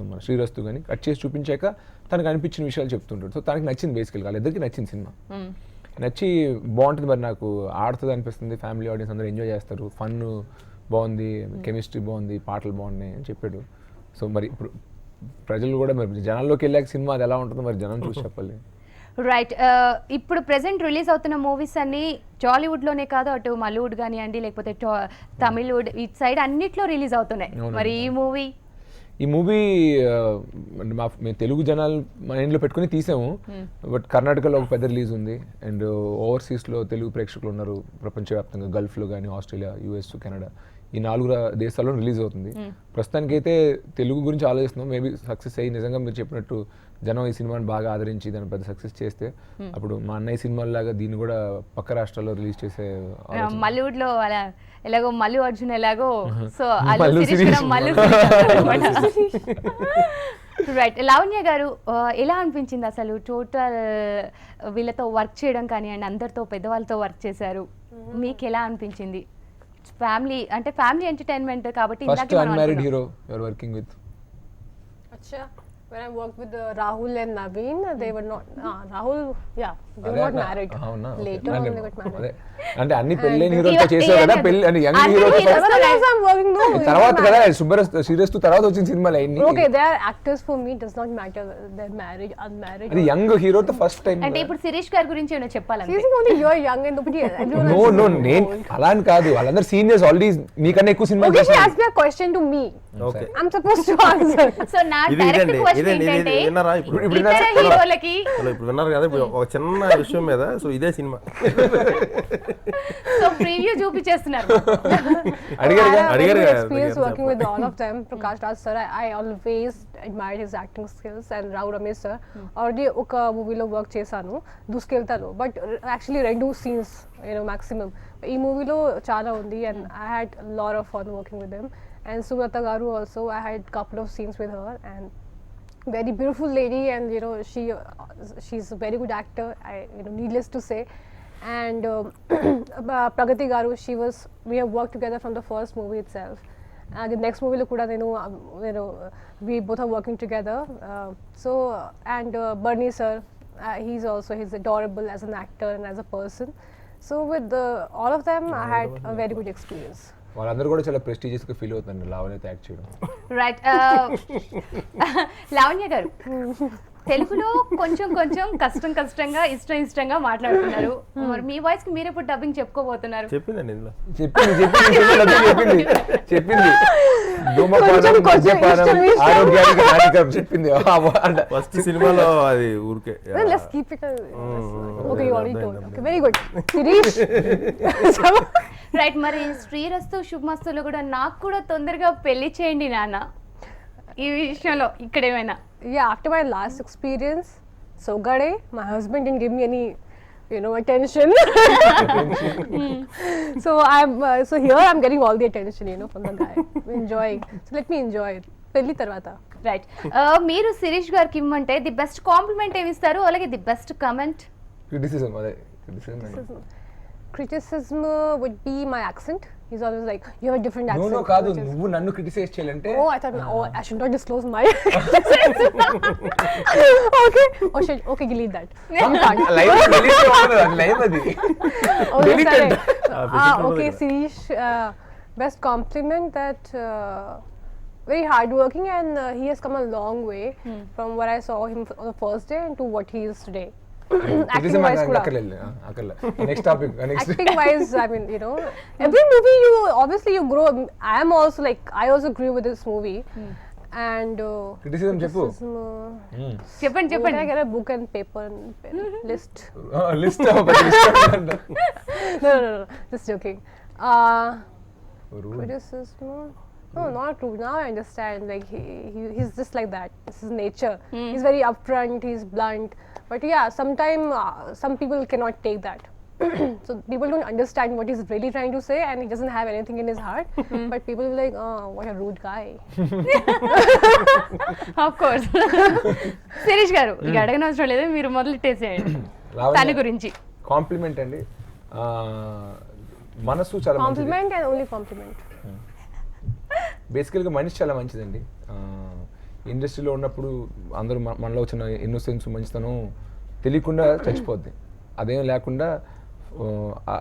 మన శ్రీరస్తు కానీ కట్ చేసి చూపించాక తనకు అనిపించిన విషయాలు చెప్తుంటాడు. సో తనకి నచ్చింది బేసికల్గా, వాళ్ళిద్దరికి నచ్చింది సినిమా, నచ్చి బాగుంటుంది మరి నాకు ఆడుతుంది అనిపిస్తుంది, ఫ్యామిలీ ఆడియన్స్ అందరూ ఎంజాయ్ చేస్తారు, ఫన్ బాగుంది, కెమిస్ట్రీ బాగుంది, పాటలు బాగున్నాయి అని చెప్పాడు. సో మరి ఇప్పుడు ప్రజలు కూడా మరి జనాల్లోకి వెళ్ళాక సినిమా అది ఎలా ఉంటుందో మరి జనం చూసి చెప్పాలి. రైట్. ఇప్పుడు ప్రెసెంట్ రిలీజ్ అవుతున్న మూవీస్ అన్ని జాలీవుడ్లోనే కాదు, అటు మలీవుడ్ కానివ్వండి లేకపోతే తమిళవుడ్ ఇటు సైడ్ అన్నిట్లో రిలీజ్ అవుతున్నాయి. మరి ఈ మూవీ మేము తెలుగు జనాలు మన ఇంట్లో పెట్టుకుని తీసాము, బట్ కర్ణాటకలో ఒక పెద్ద రిలీజ్ ఉంది అండ్ ఓవర్సీస్లో తెలుగు ప్రేక్షకులు ఉన్నారు ప్రపంచవ్యాప్తంగా, గల్ఫ్లో కానీ ఆస్ట్రేలియా, యుఎస్, కెనడా ఈ 4 దేశాల్లో రిలీజ్ అవుతుంది. ప్రస్తుతానికైతే తెలుగు గురించి ఆలోచిస్తున్నాం. మేబీ సక్సెస్ అయ్యి నిజంగా మీరు చెప్పినట్టు జనం ఈ సినిమాని బాగా ఆదరించి దాన్ని పెద్ద సక్సెస్ చేస్తే అప్పుడు మా అన్నయ్య సినిమాలాగా దీన్ని కూడా పక్క రాష్ట్రాల్లో రిలీజ్ చేసే మలీవుడ్లో ఎలాగో మల్లు అర్జున్ ఎలాగో, సో రైట్. లావణ్య గారు, ఎలా అనిపించింది అసలు టోటల్ వీళ్ళతో వర్క్ చేయడం కానివ్వండి, అందరితో పెద్దవాళ్ళతో వర్క్ చేశారు, మీకు ఎలా అనిపించింది? ఫ్యామిలీ అంటే ఫ్యామిలీ ఎంటర్టైన్మెంట్ కాబట్టి first unmarried hero you are working with. అచ్చా, when I worked with Rahul and Naveen, they were not Rahul, yeah, they were not married. Later on they got married. అంటే అన్ని పెళ్ళైన హీరోతో చేసావు కదా, పెళ్ళి అంటే యంగ్ హీరోతో I'm working no తర్వాత కదా శ్రీరస్తు తర్వాత వచ్చిన సినిమాలు అన్ని. Okay, they are actors for me, does not matter they're married, unmarried. అది యంగ్ హీరోతో ఫస్ట్ టైం. అంటే ఇప్పుడు శిరీష్ గారి గురించి ఏమైనా చెప్పాలంటే She's only you're young and nobody everyone no నేను అలా అని కాదు, వాళ్ళందరూ సీనియర్స్ ఆల్రెడీ నీకన్నా ఎక్కువ సినిమాలు చేశారు. Okay, she asked me a question to me. Okay, I'm supposed to answer. So నా డైరెక్ట్ క్వశ్చన్ ఇదేంటి ఏంటంటే విన్నారా ఇప్పుడు ఇతర హీరోలకి ఇప్పుడు విన్నారు కదా ఇప్పుడు ఒక చిన్న విషయం మీద సో ఇదే సినిమా సో ప్రివ్యూ చూపించేస్తున్నారు. అడిగారు I had a very అడిగారు good కదా, experience అడిగారు working with all of them. Prakash Raj sir, I always admired his acting skills, and Rao Ramesh sir. Already oka movie lo work chesanu duskeltalo, but actually rendu scenes, maximum. Ee movie lo chala undi, and I had a lot of fun working with them. And Sumata garu also, I had couple of scenes with her, and very beautiful lady, and she's a very good actor. Needless to say. And Pragati garu, we have worked together from the first movie itself. The next movie lo kuda we both are working together. And Bernie sir, he's adorable as an actor and as a person. So with all of them, I had a very good experience. వాళ్ళందరూ కూడా చాలా ప్రెస్టీజియస్ గా ఫీల్ అవుతుంది లావణ్యతో యాక్ట్ చేయడం. రైట్. లావణ్య గారు తెలుగులో కొంచెం కష్టంగా ఇష్టంగా మాట్లాడుతున్నారు. మరి మీ వాయిస్ కి మీరెప్పుడు డబ్బింగ్ చెప్పుకోబోతున్నారు? చెప్పిందండి ఇందులో చెప్పింది ధూమపానం, మద్యపానం ఆరోగ్యానికి హానికరం చెప్పింది. ఫస్ట్ సినిమాలో అది ఊరికే Well, let's keep it. Okay, you already told. Okay, very good. Sirish. Right. మరి శ్రీరస్తు శుభమస్తులో కూడా నాకు కూడా తొందరగా పెళ్లి చేయండి నాన్న, ఈ విషయంలో ఇక్కడ ఏమైనా? Yeah, after my last experience, Sogade, my husband didn't give me any, attention. So here I'm getting all the attention, from the guy. Enjoying. So let me enjoy it. Pelli tarvata. Right. మీరు శిరీష్ గారికి ఇమ్మంటే ది బెస్ట్ కాంప్లిమెంట్ ఏమి ఇస్తారు, అలాగే the best comment? Criticism Criticism would be my accent. He's always like, you have a different accent. No, కాదు, నువ్వు నన్ను క్రిటిసైజ్ చేయాలంటే. Oh, I thought, I should not disclose my Okay. Oh shit, okay, delete that. Live అది. Oh, that's Deleted. correct. Okay, Sirish, best compliment that very hardworking, and he has come a long way from what I saw him on the first day and to what he is today. Acting wise, next topic acting wise, I mean, every movie you grow. I am also like, I also grew with this movie. And criticism చెప్పు. చెప్పండి. Can I get a book and paper and pen? List? List No, just joking. Criticism? No, not rude. Now I understand. Like he's just like that. This is nature. He's very upfront. He's blunt. But yeah, sometimes some people cannot take that. So people don't understand what he's really trying to say, and he doesn't have anything in his heart. But people will be like, oh, what a rude guy. Of course. Sirish garu ఇక అడగనవసరం లేదు, మీరు మొదలెట్టేసేయండి తన గురించి. కాంప్లిమెంట్ అండి, మనసు చాలా మంచిది. Compliment and only compliment. బేసికల్గా మనిషి చాలా మంచిదండి. ఇండస్ట్రీలో ఉన్నప్పుడు అందరూ మనలో వచ్చిన ఇన్నోసెన్స్ మంచితనం తెలియకుండా చచ్చిపోద్ది. అదేం లేకుండా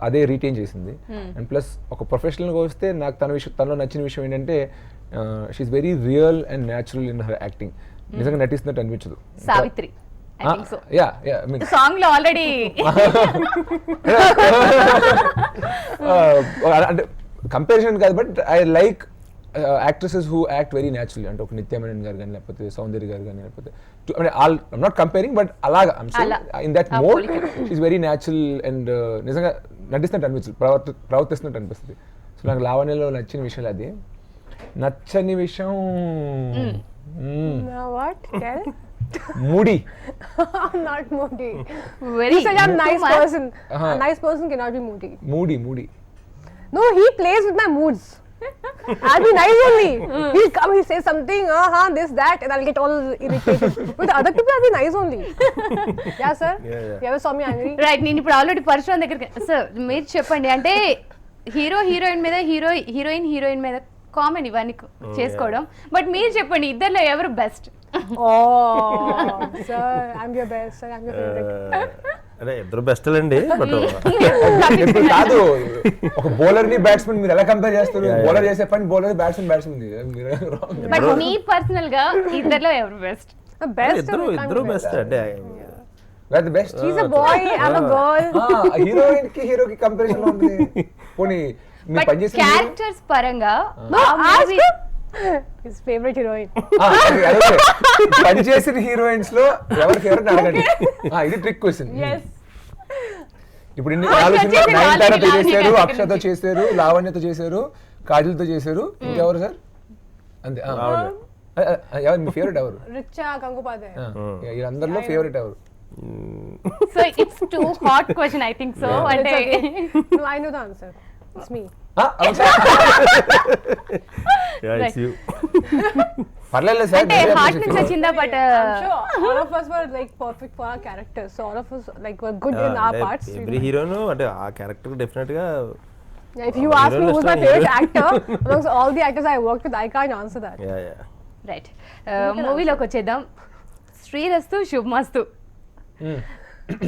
అదే రీటైన్ చేసింది. అండ్ ప్లస్ ఒక ప్రొఫెషనల్గా వస్తే నాకు తనలో నచ్చిన విషయం ఏంటంటే she's very real and natural in her acting. నిజంగా నటిస్తున్నట్టు అనిపించదు. సావిత్రి సాంగ్ లో ఆల్రెడీ అంటే కంపారిజన్ కాదు, but I like actresses who act very naturally. అంటే ఒక నిత్య మేనన్ గారు కానీ, లేకపోతే సౌందర్య గారు కానీ, లేకపోతే ఐమ్ నాట్ కంపేరింగ్, బట్ అలాగా in that mode she's very natural and నిజంగా నటిస్తున్నట్టు అనిపించదు, ప్రవర్తిస్తున్నట్టు అనిపిస్తుంది. సో నాకు లావణ్యలో నచ్చిన విషయం అది. నచ్చని విషయం What? Tell. Moody. I'm not moody. Very You said I'm a nice person. Uh-huh. A nice person cannot be moody. Moody. No, he plays with my moods. I'll be nice only. He'll come, he'll say something, this, that, and I'll get all irritated. With other people, I'll be nice only. Yeah, sir? Yeah. You ever saw me angry? Right. నేను ఇప్పుడు ఆల్రెడీ పరశురామ్ దగ్గరికి, సార్ మీరు చెప్పండి, అంటే హీరోయిన్ మీద హీరోయిన్ మీద కామన్ ఇవన్నీ చేసుకోవడం, బట్ మీరు చెప్పండి ఇద్దరిలో ఎవరు best? Oh, sir, I'm your best, sir, I'm your favorite. అదే ఇద్దరు బెస్ట్ అండి. బట్ ఇప్పుడు కాదు, ఒక బౌలర్ ని బ్యాట్స్మెన్ మీరు ఎలా కంపేర్ చేస్తారు? బౌలర్ చేసే పని bowler, batsmen. But me personal గా ఇద్దరిలో ఎవరు బెస్ట్? The best. ఇద్దరు బెస్ట్ అంటే best. He's a boy, I'm a girl. Heroine కి హీరోకి కంపారిజన్ ఉంది. పోనీ మీ బట్ పని చేసే క్యారెక్టర్స్ పరంగా No, ask him. His favorite heroine. పని చేసిన హీరోయిన్స్ లో ఎవరి ఫేవరెట్ అడగండి. ఇది ట్రిక్ క్వశ్చన్. Yes. ఇప్పుడు ఇన్ని అక్షయ్ ఆలోచన చేసింది నయనతారతో లావణ్య చేశారు, దగ్గర అక్షతో నుంచి. చేశారు, లావణ్యతో చేశారు, కాజల్తో చేశారు, ఇంకెవరు సార్? అంతే. ఎవరు మీ ఫేవరెట్ ఎవరు? Richa Gangopadhyay. వీళ్ళందరిలో ఫేవరెట్ ఎవరు? So it's too hot question I think so. అంటే No, I know the answer. It's me. పర్లేదు సార్. అంటే హార్ట్ నుంచి వచ్చిందా but I'm sure all of us were like perfect for our characters. So all of us like were good in our parts. Every హీరోను అంటే ఆ క్యారెక్టర్ డెఫినెట్ గా Yeah, if you ask me who's my favorite actor amongst all the actors I worked with, I can't answer that. Right మూవీలోకి వచ్చేద్దాం. శ్రీరస్తు శుభమస్తు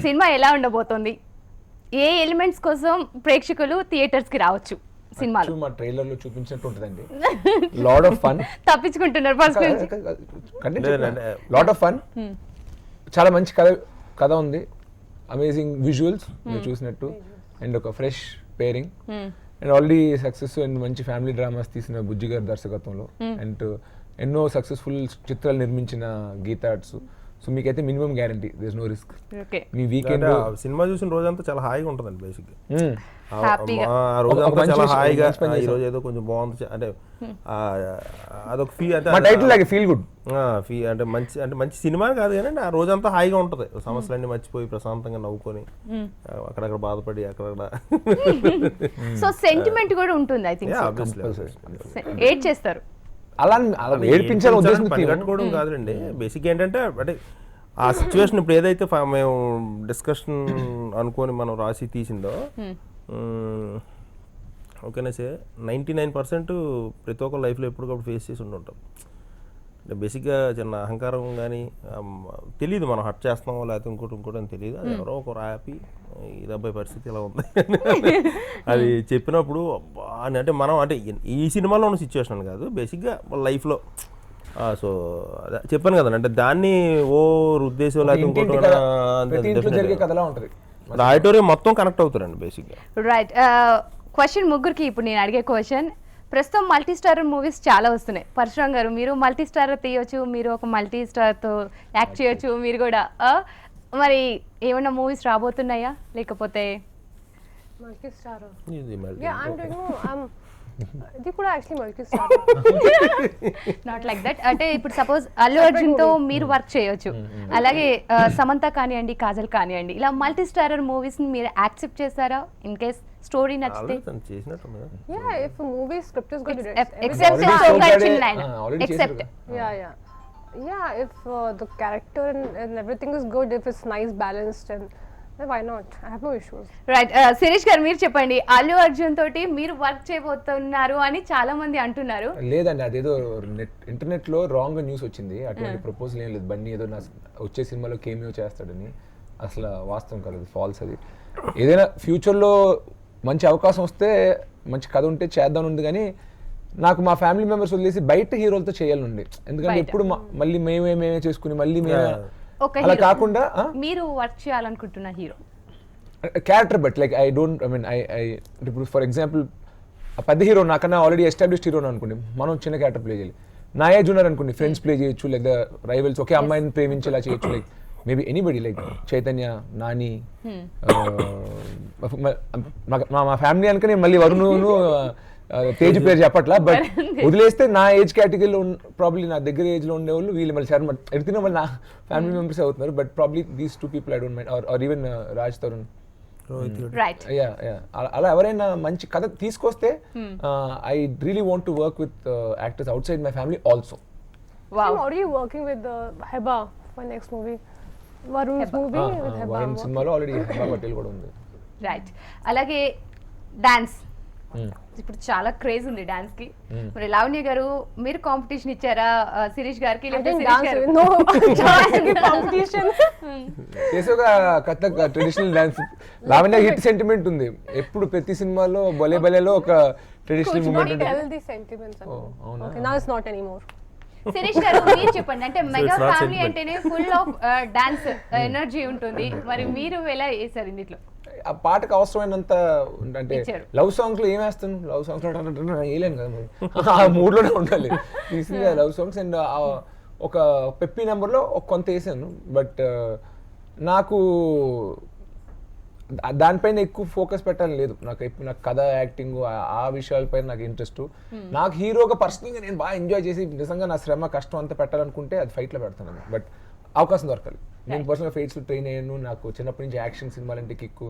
సినిమా ఎలా ఉండబోతోంది? ఏ ఎలిమెంట్స్ కోసం ప్రేక్షకులు థియేటర్స్ కి రావచ్చు సినిమాలో? మా ట్రైలర్ లో చూపించినట్టు ఉంటుందండి. Lot of fun. తప్పించుకుంటున్నారు ఫస్ట్ నుంచి. Lot of fun. చాలా మంచి కథ ఉంది. అమేజింగ్ విజువల్స్ మీరు చూసినట్టు, అండ్ ఒక fresh pairing, and already success and మంచి ఫ్యామిలీ డ్రామాస్ తీసిన బుజ్జి గారి దర్శకత్వంలో, అండ్ ఎన్నో సక్సెస్ఫుల్ చిత్రాలు నిర్మించిన గీతా ఆర్ట్స్. సో మీకైతే minimum guarantee, there is no risk. మీ వీకెండ్ సినిమా చూసిన రోజంతా చాలా హాయిగా ఉంటుందండి బేసిక్ గా. హ్యాపీగా ఆ రోజంతా చాలా హాయిగా, ఈ రోజు ఏదో కొంచెం బాగుంది అంటే అదొక ఫీల్ అంటే మా టైటిల్ లాగే ఫీల్ గుడ్. అంటే మంచి సినిమా కాదు కానీ ఆ రోజంతా హాయిగా ఉంటుంది. సమస్యలన్నీ మర్చిపోయి ప్రశాంతంగా నవ్వుకొని అక్కడక్కడ బాధపడి అక్కడక్కడ. సో సెంటిమెంట్ కూడా ఉంటుంది ఐ థింక్. ఏడ్ చేస్తారు అలా ఏడిపించాలి ఉద్దేశం కట్టుకోవడం కాదులేండి. బేసిక్ ఏంటంటే అంటే ఆ సిచ్యువేషన్ ఇప్పుడు ఏదైతే మేము డిస్కషన్ అనుకొని మనం రాసి తీసిందో, ఓకేనా సార్, 99% ప్రతి ఒక్క లైఫ్లో ఎప్పటికప్పుడు ఫేస్ చేసి ఉంటాం. అంటే బేసిక్గా చిన్న అహంకారం కానీ తెలియదు, మనం హర్ట్ చేస్తున్నామో లేకపోతే ఇంకోటి అని తెలియదు. అది ఎవరో ఒక రాపి ఈ అబ్బాయి పరిస్థితి ఇలా ఉంది అది చెప్పినప్పుడు అంటే మనం అంటే ఈ సినిమాలో ఉన్న సిచ్యువేషన్ అని కాదు, బేసిక్గా లైఫ్లో. సో అదే చెప్పాను కదండి, అంటే దాన్ని ఉద్దేశం లేకపోతే ఇంకోటి ఆడిటోరియం మొత్తం కనెక్ట్ అవుతారండి బేసిక్గా. రైట్. క్వశ్చన్ ముగ్గురికి ఇప్పుడు నేను అడిగే క్వశ్చన్. ప్రస్తుతం మల్టీ స్టారర్ మూవీస్ చాలా వస్తున్నాయి. పరశురామ్ గారు, మీరు మల్టీ స్టారర్ తీయొచ్చు, మీరు ఒక మల్టీ స్టార్తో యాక్ట్ చేయొచ్చు, మీరు కూడా మరి ఏమన్నా మూవీస్ రాబోతున్నాయా లేకపోతే? Multi star. ఇది Yeah, I'm doing. ఇది కూడా actually multi star. Not like that. అంటే ఇప్పుడు సపోజ్ అల్లు అర్జున్ తో మీరు వర్క్ చేయొచ్చు, అలాగే సమంత కానివ్వండి, కాజల్ కానివ్వండి, ఇలా మల్టీ స్టారర్ మూవీస్ ని మీరు యాక్సెప్ట్ చేస్తారా ఇన్ కేస్ స్టోరీ నచ్చితే? Yeah, if a movie script is good, except except yeah, if the character and everything is good, if it's nice balanced, and why not? I have no issues. Right. Sirish garu మీరు చెప్పండి, అల్లు అర్జున్ తోటి మీరు వర్క్ చేయబోతున్నారు అని చాలా మంది అంటున్నారు. లేదండి, అదేదో ఇంటర్నెట్ లో రాంగ్ న్యూస్ వచ్చింది. అటువంటి ప్రపోజల్ ఏం లేదు. బన్నీ ఏదో వచ్చే సినిమాలో కేమియో చేస్తాడని. అసలు వాస్తవం కాదు, ఫాల్స్ అది. ఏదైనా ఫ్యూచర్లో మంచి అవకాశం వస్తే, మంచి కథ ఉంటే చేద్దాం ఉంది. కానీ నాకు మా ఫ్యామిలీ మెంబర్స్ వదిలేసి బయట హీరోలతో చేయాలనుంది. ఎందుకంటే ఎప్పుడు మళ్ళీ మేమే చేసుకుని మళ్ళీ మేమే అలా కాకుండా మీరు వర్క్ చేయాలనుకుంటున్న hero character but like I mean ఇప్పుడు ఫర్ ఎగ్జాంపుల్ పెద్ద హీరో నాకన్నా ఆల్రెడీ ఎస్టాబ్లిష్డ్ హీరో అనుకోండి, మనం చిన్న క్యారెక్టర్ ప్లే చేయాలి. నా ఏజ్ ఉన్నారు అనుకోండి, ఫ్రెండ్స్ ప్లే చేయొచ్చు, లేదా రైవల్స్ ఒకే అమ్మాయిని ప్రేమించేలా చేయొచ్చు. Like maybe anybody, like Chaitanya, Nani, మా ఫ్యామిలీ అనుక నేను మళ్ళీ వరుణును తేజ్ పేరు చెప్పట్లా. బట్ వదిలేస్తే నా ఏజ్ కేటగిరీలో ప్రాబ్లీ నా దగ్గర ఏజ్ లో ఉండేవాళ్ళు వీళ్ళు మళ్ళీ శర్మ ఎడితే మళ్ళీ నా ఫ్యామిలీ మెంబర్స్ అవుతున్నారు. But probably these 2 people I don't mind, or even Raj Tarun. అలా ఎవరైనా మంచి కథ తీసుకొస్తే I really want to work with actors outside my family also. I'm already working with Heba for next movie. Varun's movie with Heba. Varun సినిమాలో ఆల్రెడీ హెబా పటేల్ కూడా ఉంది. రైట్. అలాగే డాన్స్ ఇప్పుడు చాలా క్రేజ్ ఉంది డాన్స్ కి. మరి లావణ్య గారు, మీరు కాంపిటీషన్ ఇచ్చారా శిరీష్ గారికి? చేసే ఒక కొత్త traditional dance. Lavanya hit sentiment ఉంది. ఎప్పుడు ప్రతి సినిమాలో బలే బలేలో ఒక ట్రెడిషనల్ మూమెంట్ ఉంటుంది. Okay, now it's not anymore. Sirish garu మీరు చెప్పండి, అంటే మెగా ఫ్యామిలీ అంటేనే ఫుల్ ఆఫ్ డాన్స్ ఎనర్జీ ఉంటుంది. మరి మీరు ఎలా చేశారు ఇందులో? ఆ పాటకు అవసరమైనంత అంటే ఇచ్చారు. లవ్ సాంగ్స్ లో ఏం వేస్తాను, లవ్ సాంగ్స్ లో వేయలేను కదా మరి ఆ మూడ్ లోనే ఉండాలి ఈజీగా లవ్ సాంగ్స్. అండ్ ఒక పెప్పీ నెంబర్ లో కొంత వేసాను, బట్ నాకు దానిపైన ఎక్కువ ఫోకస్ పెట్టాలని లేదు. నాకు కథ, యాక్టింగ్ ఆ విషయాలపైన నాకు ఇంట్రెస్ట్. నాకు హీరోగా పర్సనల్గా నేను బాగా ఎంజాయ్ చేసి నిజంగా నా శ్రమ కష్టం అంతా పెట్టాలనుకుంటే అది ఫైట్లో పెడతాను. బట్ అవకాశం దొరకాలి. నేను పర్సనల్గా ఫైట్స్లో ట్రైన్ అయ్యాను. నాకు చిన్నప్పటి నుంచి యాక్షన్ సినిమాలంటే కిక్కు.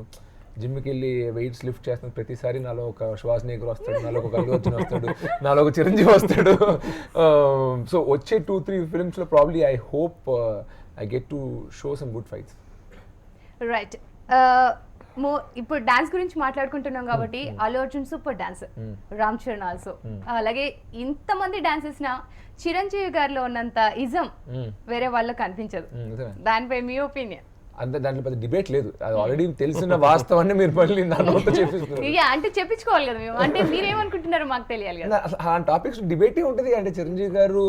జిమ్కి వెళ్ళి వెయిట్స్ లిఫ్ట్ చేస్తున్న ప్రతిసారి నాలో ఒక శ్వాసనేగర్ వస్తాడు, నాలో ఒక అల్లు అర్జున్ వస్తాడు, నాలో ఒక చిరంజీవి వస్తాడు. సో వచ్చే 2-3 ఫిల్మ్స్లో probably I hope I get to show some good fights. Right, ఇప్పుడు డాన్స్ గురించి మాట్లాడుకుంటున్నాం కాబట్టి Allu Arjun super dance, Ram Charan also. అలాగే ఇంతమంది డాన్స్ చేసిన చిరంజీవి గారిలో ఉన్నంత ఇజం వేరే వాళ్ళకి కనిపించదు. దానిపై మీ ఒపీనియన్? అంతే, దాంట్లో పెద్ద డిబేట్ లేదు. అది ఆల్రెడీ తెలిసిన వాస్తవాన్ని మీరు మళ్ళీ నా నోట్తో చెప్పిస్తున్నారు. అంటే చెప్పించుకోవాలి కదా మేము, అంటే మీరేమనుకుంటున్నారో మాకు తెలియాలి కదా. ఆ టాపిక్స్ డిబేటే ఉంటుంది. అంటే చిరంజీవి గారు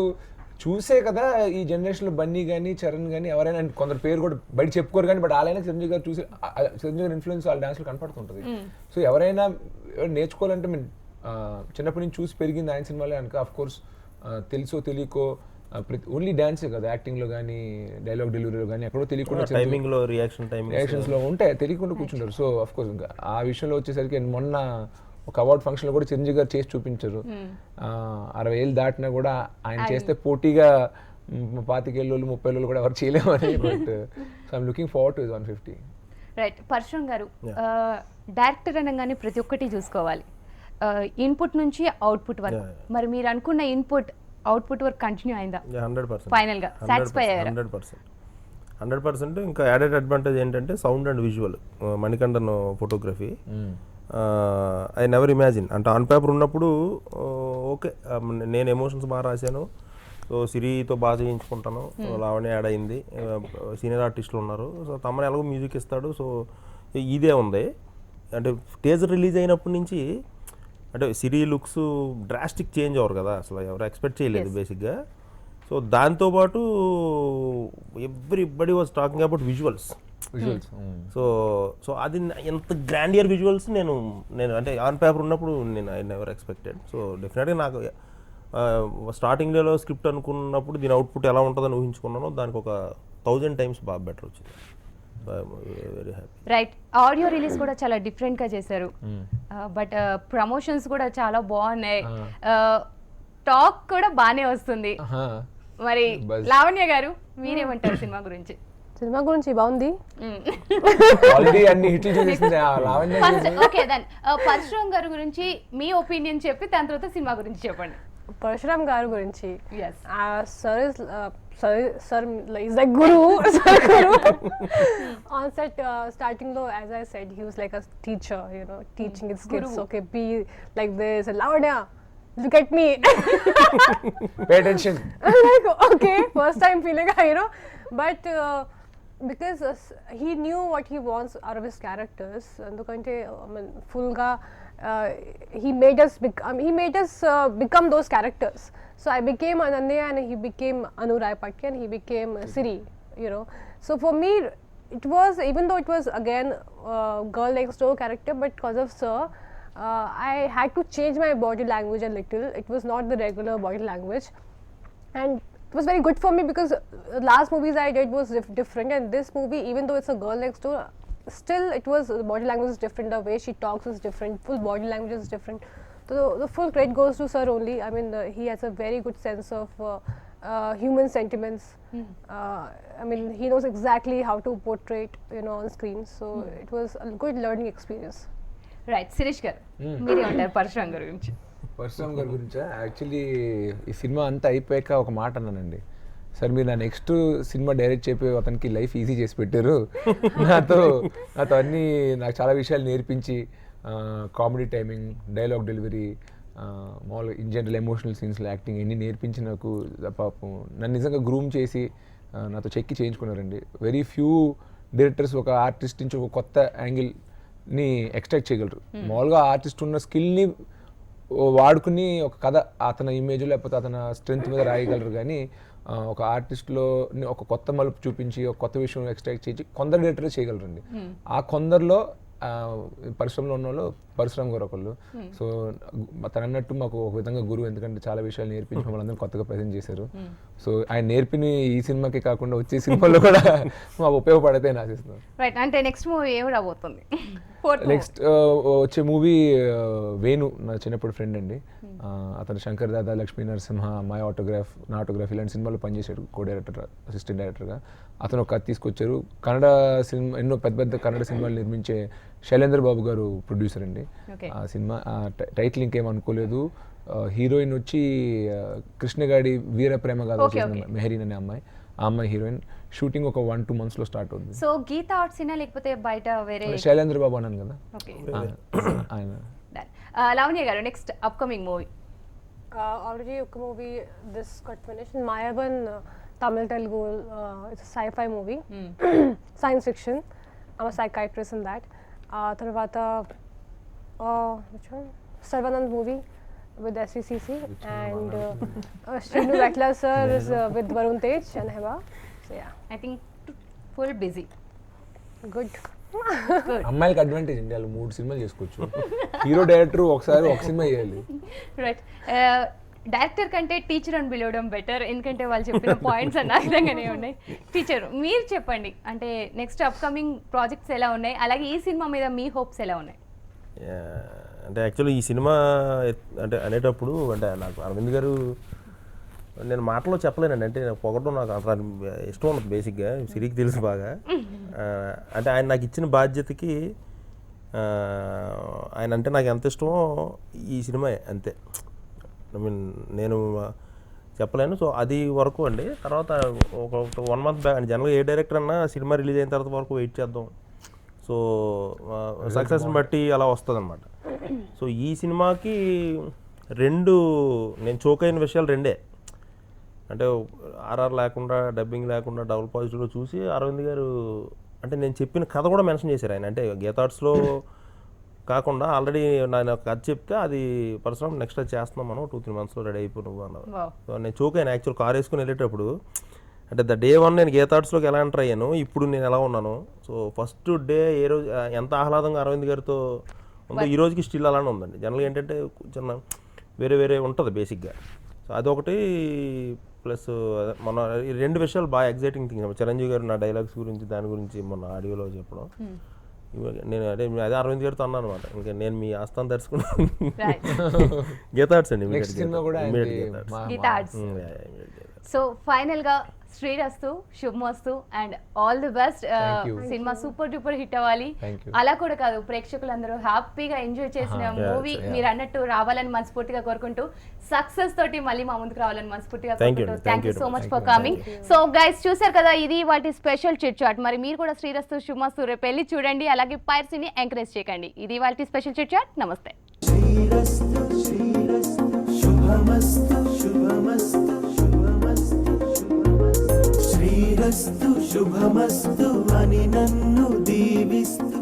చూసే కదా ఈ జనరేషన్లో బన్నీ కానీ చరణ్ కానీ ఎవరైనా, కొందరు పేరు కూడా బయట చెప్పుకోరు కానీ బట్ వాళ్ళైనా చిరంజీవి గారు చూసి చిరంజీవి గారి ఇన్ఫ్లుయెన్స్ వాళ్ళ డాన్స్లో కనపడుతుంటుంది. సో ఎవరైనా నేర్చుకోవాలంటే మేము చిన్నప్పటి నుంచి చూసి పెరిగింది ఆయన సినిమాలే అనుక అఫ్ కోర్స్ తెలుసో తెలియకో ఓన్లీ డాన్సే కదా, యాక్టింగ్లో కానీ డైలాగ్ డెలివరీలో కానీ ఎక్కడో తెలియకుండా టైమింగ్లో రియాక్షన్స్లో ఉంటే తెలియకుండా కూర్చుంటారు. సో అఫ్ కోర్స్ ఇంకా ఆ విషయంలో వచ్చేసరికి మొన్న ఒక అవార్డ్ ఫంక్షన్లో కూడా చిరంజీవి గారు చేసి చూపించారు. 60 ఏళ్ళు దాటినా కూడా ఆయన చేస్తే పోటీగా 25 ఏళ్ళు 30 ఏళ్ళు కూడా ఎవరు చేయలేమని. But so I'm looking forward to 150. Right, Parasuram garu, director అనగానే ప్రతి ఒక్కటి చూసుకోవాలి, ఇన్పుట్ నుంచి అవుట్పుట్ వరకు. మరి మీరు అనుకున్న ఇన్పుట్ అవుట్పుట్ వరకు కంటిన్యూ అయిందా? 100%. ఫైనల్ గా సాటిస్ఫై అయ్యారా? 100%. ఇంకా యాడెడ్ అడ్వాంటేజ్ ఏంటంటే sound and visual, Manikandan photography. I never imagine అంటే ఆన్ పేపర్ ఉన్నప్పుడు ఓకే నేను ఎమోషన్స్ బాగా రాశాను, సో సిరితో బాగా చేయించుకుంటాను, లావణ్య యాడ్ అయింది, సీనియర్ ఆర్టిస్టులు ఉన్నారు, సో తమను ఎలాగో మ్యూజిక్ ఇస్తాడు, సో ఇదే ఉంది. అంటే టీజర్ రిలీజ్ అయినప్పటి నుంచి అంటే సిరి లుక్స్ డ్రాస్టిక్ చేంజ్ అవ్వరు కదా, అసలు ఎవరు ఎక్స్పెక్ట్ చేయలేదు బేసిక్గా. సో దాంతోపాటు everybody was talking about visuals. So అది ఎంత గ్రాండియర్ విజువల్స్ నేను అంటే ఆన్ పేపర్ ఉన్నప్పుడు నేను ఐ నెవర్ ఎక్స్పెక్టెడ్. సో డెఫినెట్గా నాకు స్టార్టింగ్ డేలో స్క్రిప్ట్ అనుకున్నప్పుడు దీని అవుట్పుట్ ఎలా ఉంటుందని ఊహించుకున్నానో దానికి ఒక 1000 times బాగా బెటర్ వచ్చింది. Very happy. Right, audio release కూడా చాలా డిఫరెంట్ గా చేశారు, బట్ ప్రమోషన్స్ కూడా చాలా బాగున్నాయి, టాక్ కూడా బాగానే వస్తుంది. మరి లావణ్య గారు మీరేమంటారు సినిమా గురించి? సినిమా గురించి బాగుంది. ఓకే దెన్ పరశురామ్ గారి గురించి మీ ఒపీనియన్ చెప్పి దాని తర్వాత సినిమా గురించి చెప్పండి. పరశురామ్ గారి గురించి sir is like guru. On set starting though, as I said, he was like a teacher, you know, teaching his kids, okay, be like this, Lavanya, look at me. Pay attention. Like, okay, first time feeling, you know, but because he knew what he wants out of his characters, andukante I mean full ga he made us become those characters. So I became Ananya and he became Anu Rai Patki and he became Siri, you know. So for me it was, even though it was again girl next door character, but because of Sir I had to change my body language a little. It was not the regular body language, and it was very good for me because last movies I did was different, and this movie, even though it's a girl next door, still it was, the body language is different, the way she talks is different, full body language is different. So the full credit goes to Sir only. I mean he has a very good sense of human sentiments. I mean he knows exactly how to portray it, you know, on screen. So it was a good learning experience. Right, Sirish garu మీరేమంటారు పరశురామ్ గారి గురించి? పరశురామ్ గారి గురించా? యాక్చువల్లీ ఈ సినిమా అంతా అయిపోయాక ఒక మాట అన్నానండి, సార్ మీరు నా నెక్స్ట్ సినిమా డైరెక్ట్ చెప్పి అతనికి లైఫ్ ఈజీ చేసి పెట్టారు, నాతో అన్నీ నాకు చాలా విషయాలు నేర్పించి, కామెడీ టైమింగ్, డైలాగ్ డెలివరీ, మామూలుగా ఇన్ జనరల్ ఎమోషనల్ సీన్స్లో యాక్టింగ్ ఇన్ని నేర్పించి నాకు పాపం నన్ను నిజంగా గ్రూమ్ చేసి నాతో చెక్కి చేయించుకున్నారండి. వెరీ ఫ్యూ డైరెక్టర్స్ ఒక ఆర్టిస్ట్ నుంచి ఒక కొత్త యాంగిల్ని ఎక్స్ట్రాక్ట్ చేయగలరు. మామూలుగా ఆర్టిస్ట్ ఉన్న స్కిల్ని వాడుకుని ఒక కథ అతని ఇమేజ్ లేకపోతే అతని స్ట్రెంగ్త్ మీద రాయగలరు, కానీ ఒక ఆర్టిస్ట్లో ఒక కొత్త మలుపు చూపించి ఒక కొత్త విషయం ఎక్స్ట్రాక్ట్ చేసి కొందరు డైరెక్టర్స్ చేయగలరండి. ఆ కొందరిలో పరిశ్రమలో ఉన్న వాళ్ళు పరశురామ్ గారు ఒకళ్ళు. సో తను అన్నట్టు మాకు ఒక విధంగా గురువు, ఎందుకంటే చాలా విషయాలు నేర్పించి మమ్మల్ని అందరూ కొత్తగా ప్రజెంట్ చేశారు. సో ఆయన నేర్పిని ఈ సినిమాకి కాకుండా వచ్చే సినిమాల్లో కూడా మాకు ఉపయోగపడతాయని ఆశిస్తున్నాను. రైట్, అంటే నెక్స్ట్ మూవీ ఏమి రాబోతుంది? నెక్స్ట్ వచ్చే మూవీ వేణు, నా చిన్నప్పుడు ఫ్రెండ్ అండి. అతను శంకర్ దాదా, లక్ష్మీ నరసింహ, మై ఆటోగ్రాఫ్, నా ఆటోగ్రాఫ్ ఇలాంటి సినిమాలు పనిచేశాడు కో డైరెక్టర్, అసిస్టెంట్ డైరెక్టర్గా. అతను ఒక కథ తీసుకొచ్చారు. కన్నడ సినిమా, ఎన్నో పెద్ద పెద్ద కన్నడ సినిమాలు నిర్మించే శైలేంద్ర బాబు గారు ప్రొడ్యూసర్ అండి. ఆ సినిమా టైటిల్ ఇంకేం అనుకోలేదు. హీరోయిన్ వచ్చి కృష్ణగాడి వీర ప్రేమ గాథ చేసిన మెహరీన్ అనే అమ్మాయి, ఆ అమ్మాయి హీరోయిన్. షూటింగ్ ఒక 1-2 months స్టార్ట్ అవుతుంది. సో గీతా ఆర్ట్స్ లేకపోతే బయట వేరే? శైలేంద్ర బాబు అన్నాను కదా ఆయన. లావణ్య గారు, next upcoming movie? Already a movie this got finished. Mayavan, Tamil Telugu. It's a sci-fi movie, science fiction. I'm a psychiatrist in that. Tarvata, which one? Sarvanand movie with SCCC, and Srinu Vetla sir is with Varun Tej and Heba. So yeah, I think full busy. good. అమ్మాయిలకి అడ్వాంటేజ్ అండి, వాళ్ళు 3 సినిమాలు చేసుకోవచ్చు. హీరో డైరెక్టర్ ఒకసారి ఒక సినిమా చేయాలి. రైట్, డైరెక్టర్ కంటే టీచర్ అని పిలవడం బెటర్, ఎందుకంటే వాళ్ళు చెప్పిన పాయింట్స్ అన్న విధంగానే ఉన్నాయి. టీచర్, మీరు చెప్పండి, అంటే నెక్స్ట్ అప్కమింగ్ ప్రాజెక్ట్స్ ఎలా ఉన్నాయి, అలాగే ఈ సినిమా మీద మీ హోప్స్ ఎలా ఉన్నాయి? అంటే యాక్చువల్లీ ఈ సినిమా అంటే అనేటప్పుడు అంటే నాకు అరవింద్ గారు, నేను మాటలో చెప్పలేనండి, అంటే పొగడం నాకు అంత ఇష్టం ఉండదు బేసిక్గా, సిరికి తెలుసు బాగా. అంటే ఆయన నాకు ఇచ్చిన బాధ్యతకి ఆయన అంటే నాకు ఎంత ఇష్టమో ఈ సినిమా అంతే. ఐ మీన్ నేను చెప్పలేను. సో అది వరకు అండి. తర్వాత ఒక 1 month బ్యాక్ అంటే జనరల్గా ఏ డైరెక్టర్ అన్నా సినిమా రిలీజ్ అయిన తర్వాత వరకు వెయిట్ చేద్దాం, సో సక్సెస్ని బట్టి అలా వస్తుంది అనమాట. సో ఈ సినిమాకి నేను చోకైన విషయాలు 2. అంటే ఆర్ఆర్ లేకుండా, డబ్బింగ్ లేకుండా, డబుల్ పాజిటివ్లో చూసి అరవింద్ గారు అంటే నేను చెప్పిన కథ కూడా మెన్షన్ చేశారు ఆయన. అంటే గీతార్ట్స్లో కాకుండా ఆల్రెడీ నేను కథ చెప్తే అది పరశురామ్ నెక్స్ట్ అది చేస్తున్నాం మనం 2-3 monthsలో రెడీ అయిపోయి నువ్వు అన్నారు. సో నేను చోకైనా యాక్చువల్ కార్ వేసుకుని వెళ్ళేటప్పుడు. అంటే ద డే 1 నేను గీతార్ట్స్లోకి ఎలా ఎంటర్ అయ్యాను, ఇప్పుడు నేను ఎలా ఉన్నాను. సో ఫస్ట్ డే ఏ రోజు ఎంత ఆహ్లాదంగా అరవింద్ గారితో ఉందో ఈ రోజుకి స్టిల్ అలానే ఉందండి. జనరల్గా ఏంటంటే చిన్న వేరే ఉంటుంది బేసిక్గా. సో అదొకటి, ప్లస్ మన 2 విషయాలు బాగా ఎగ్జైటింగ్ థింగ్స్. చిరంజీవి గారు నా డైలాగ్స్ గురించి దాని గురించి మొన్న ఆడియోలో చెప్పడం, నేను అదే అరవింద్ గారితో అన్నాను అనమాట. ఇంకా నేను మీ ఆస్థానం దర్శకుడు గీతార్ట్స్ అండి. సో ఫైనల్గా శ్రీరస్తు, శుభమస్తు and all the best. Cinema super duper hit అవ్వాలి. అలా కూడా కాదు, ప్రేక్షకులందరూ హ్యాపీగా ఎంజాయ్ చేసిన మూవీ మీరు అన్నట్టు రావాలని మనస్ఫూర్తిగా కోరుకుంటూ, సక్సెస్ తోటి మళ్ళీ మా ముందుకు రావాలని మనస్ఫూర్తిగా కోరుకుంటూ, thank you so much for coming. So guys, చూసారు కదా, ఇది వాటి స్పెషల్ చిట్ చాట్. మరి మీరు కూడా శ్రీరస్తు, శుభమస్తు రేపు వెళ్ళి చూడండి, అలాగే పైరసీని ఎంకరేజ్ చేయకండి. ఇది వాటి స్పెషల్ చిట్ చాట్. నమస్తే. శ్రీరస్తు శ్రీరస్తు శుభమస్తు శుభమస్తు శుభమస్తు శ్రీరస్తు శుభమస్తు అని నన్ను దీవిస్తూ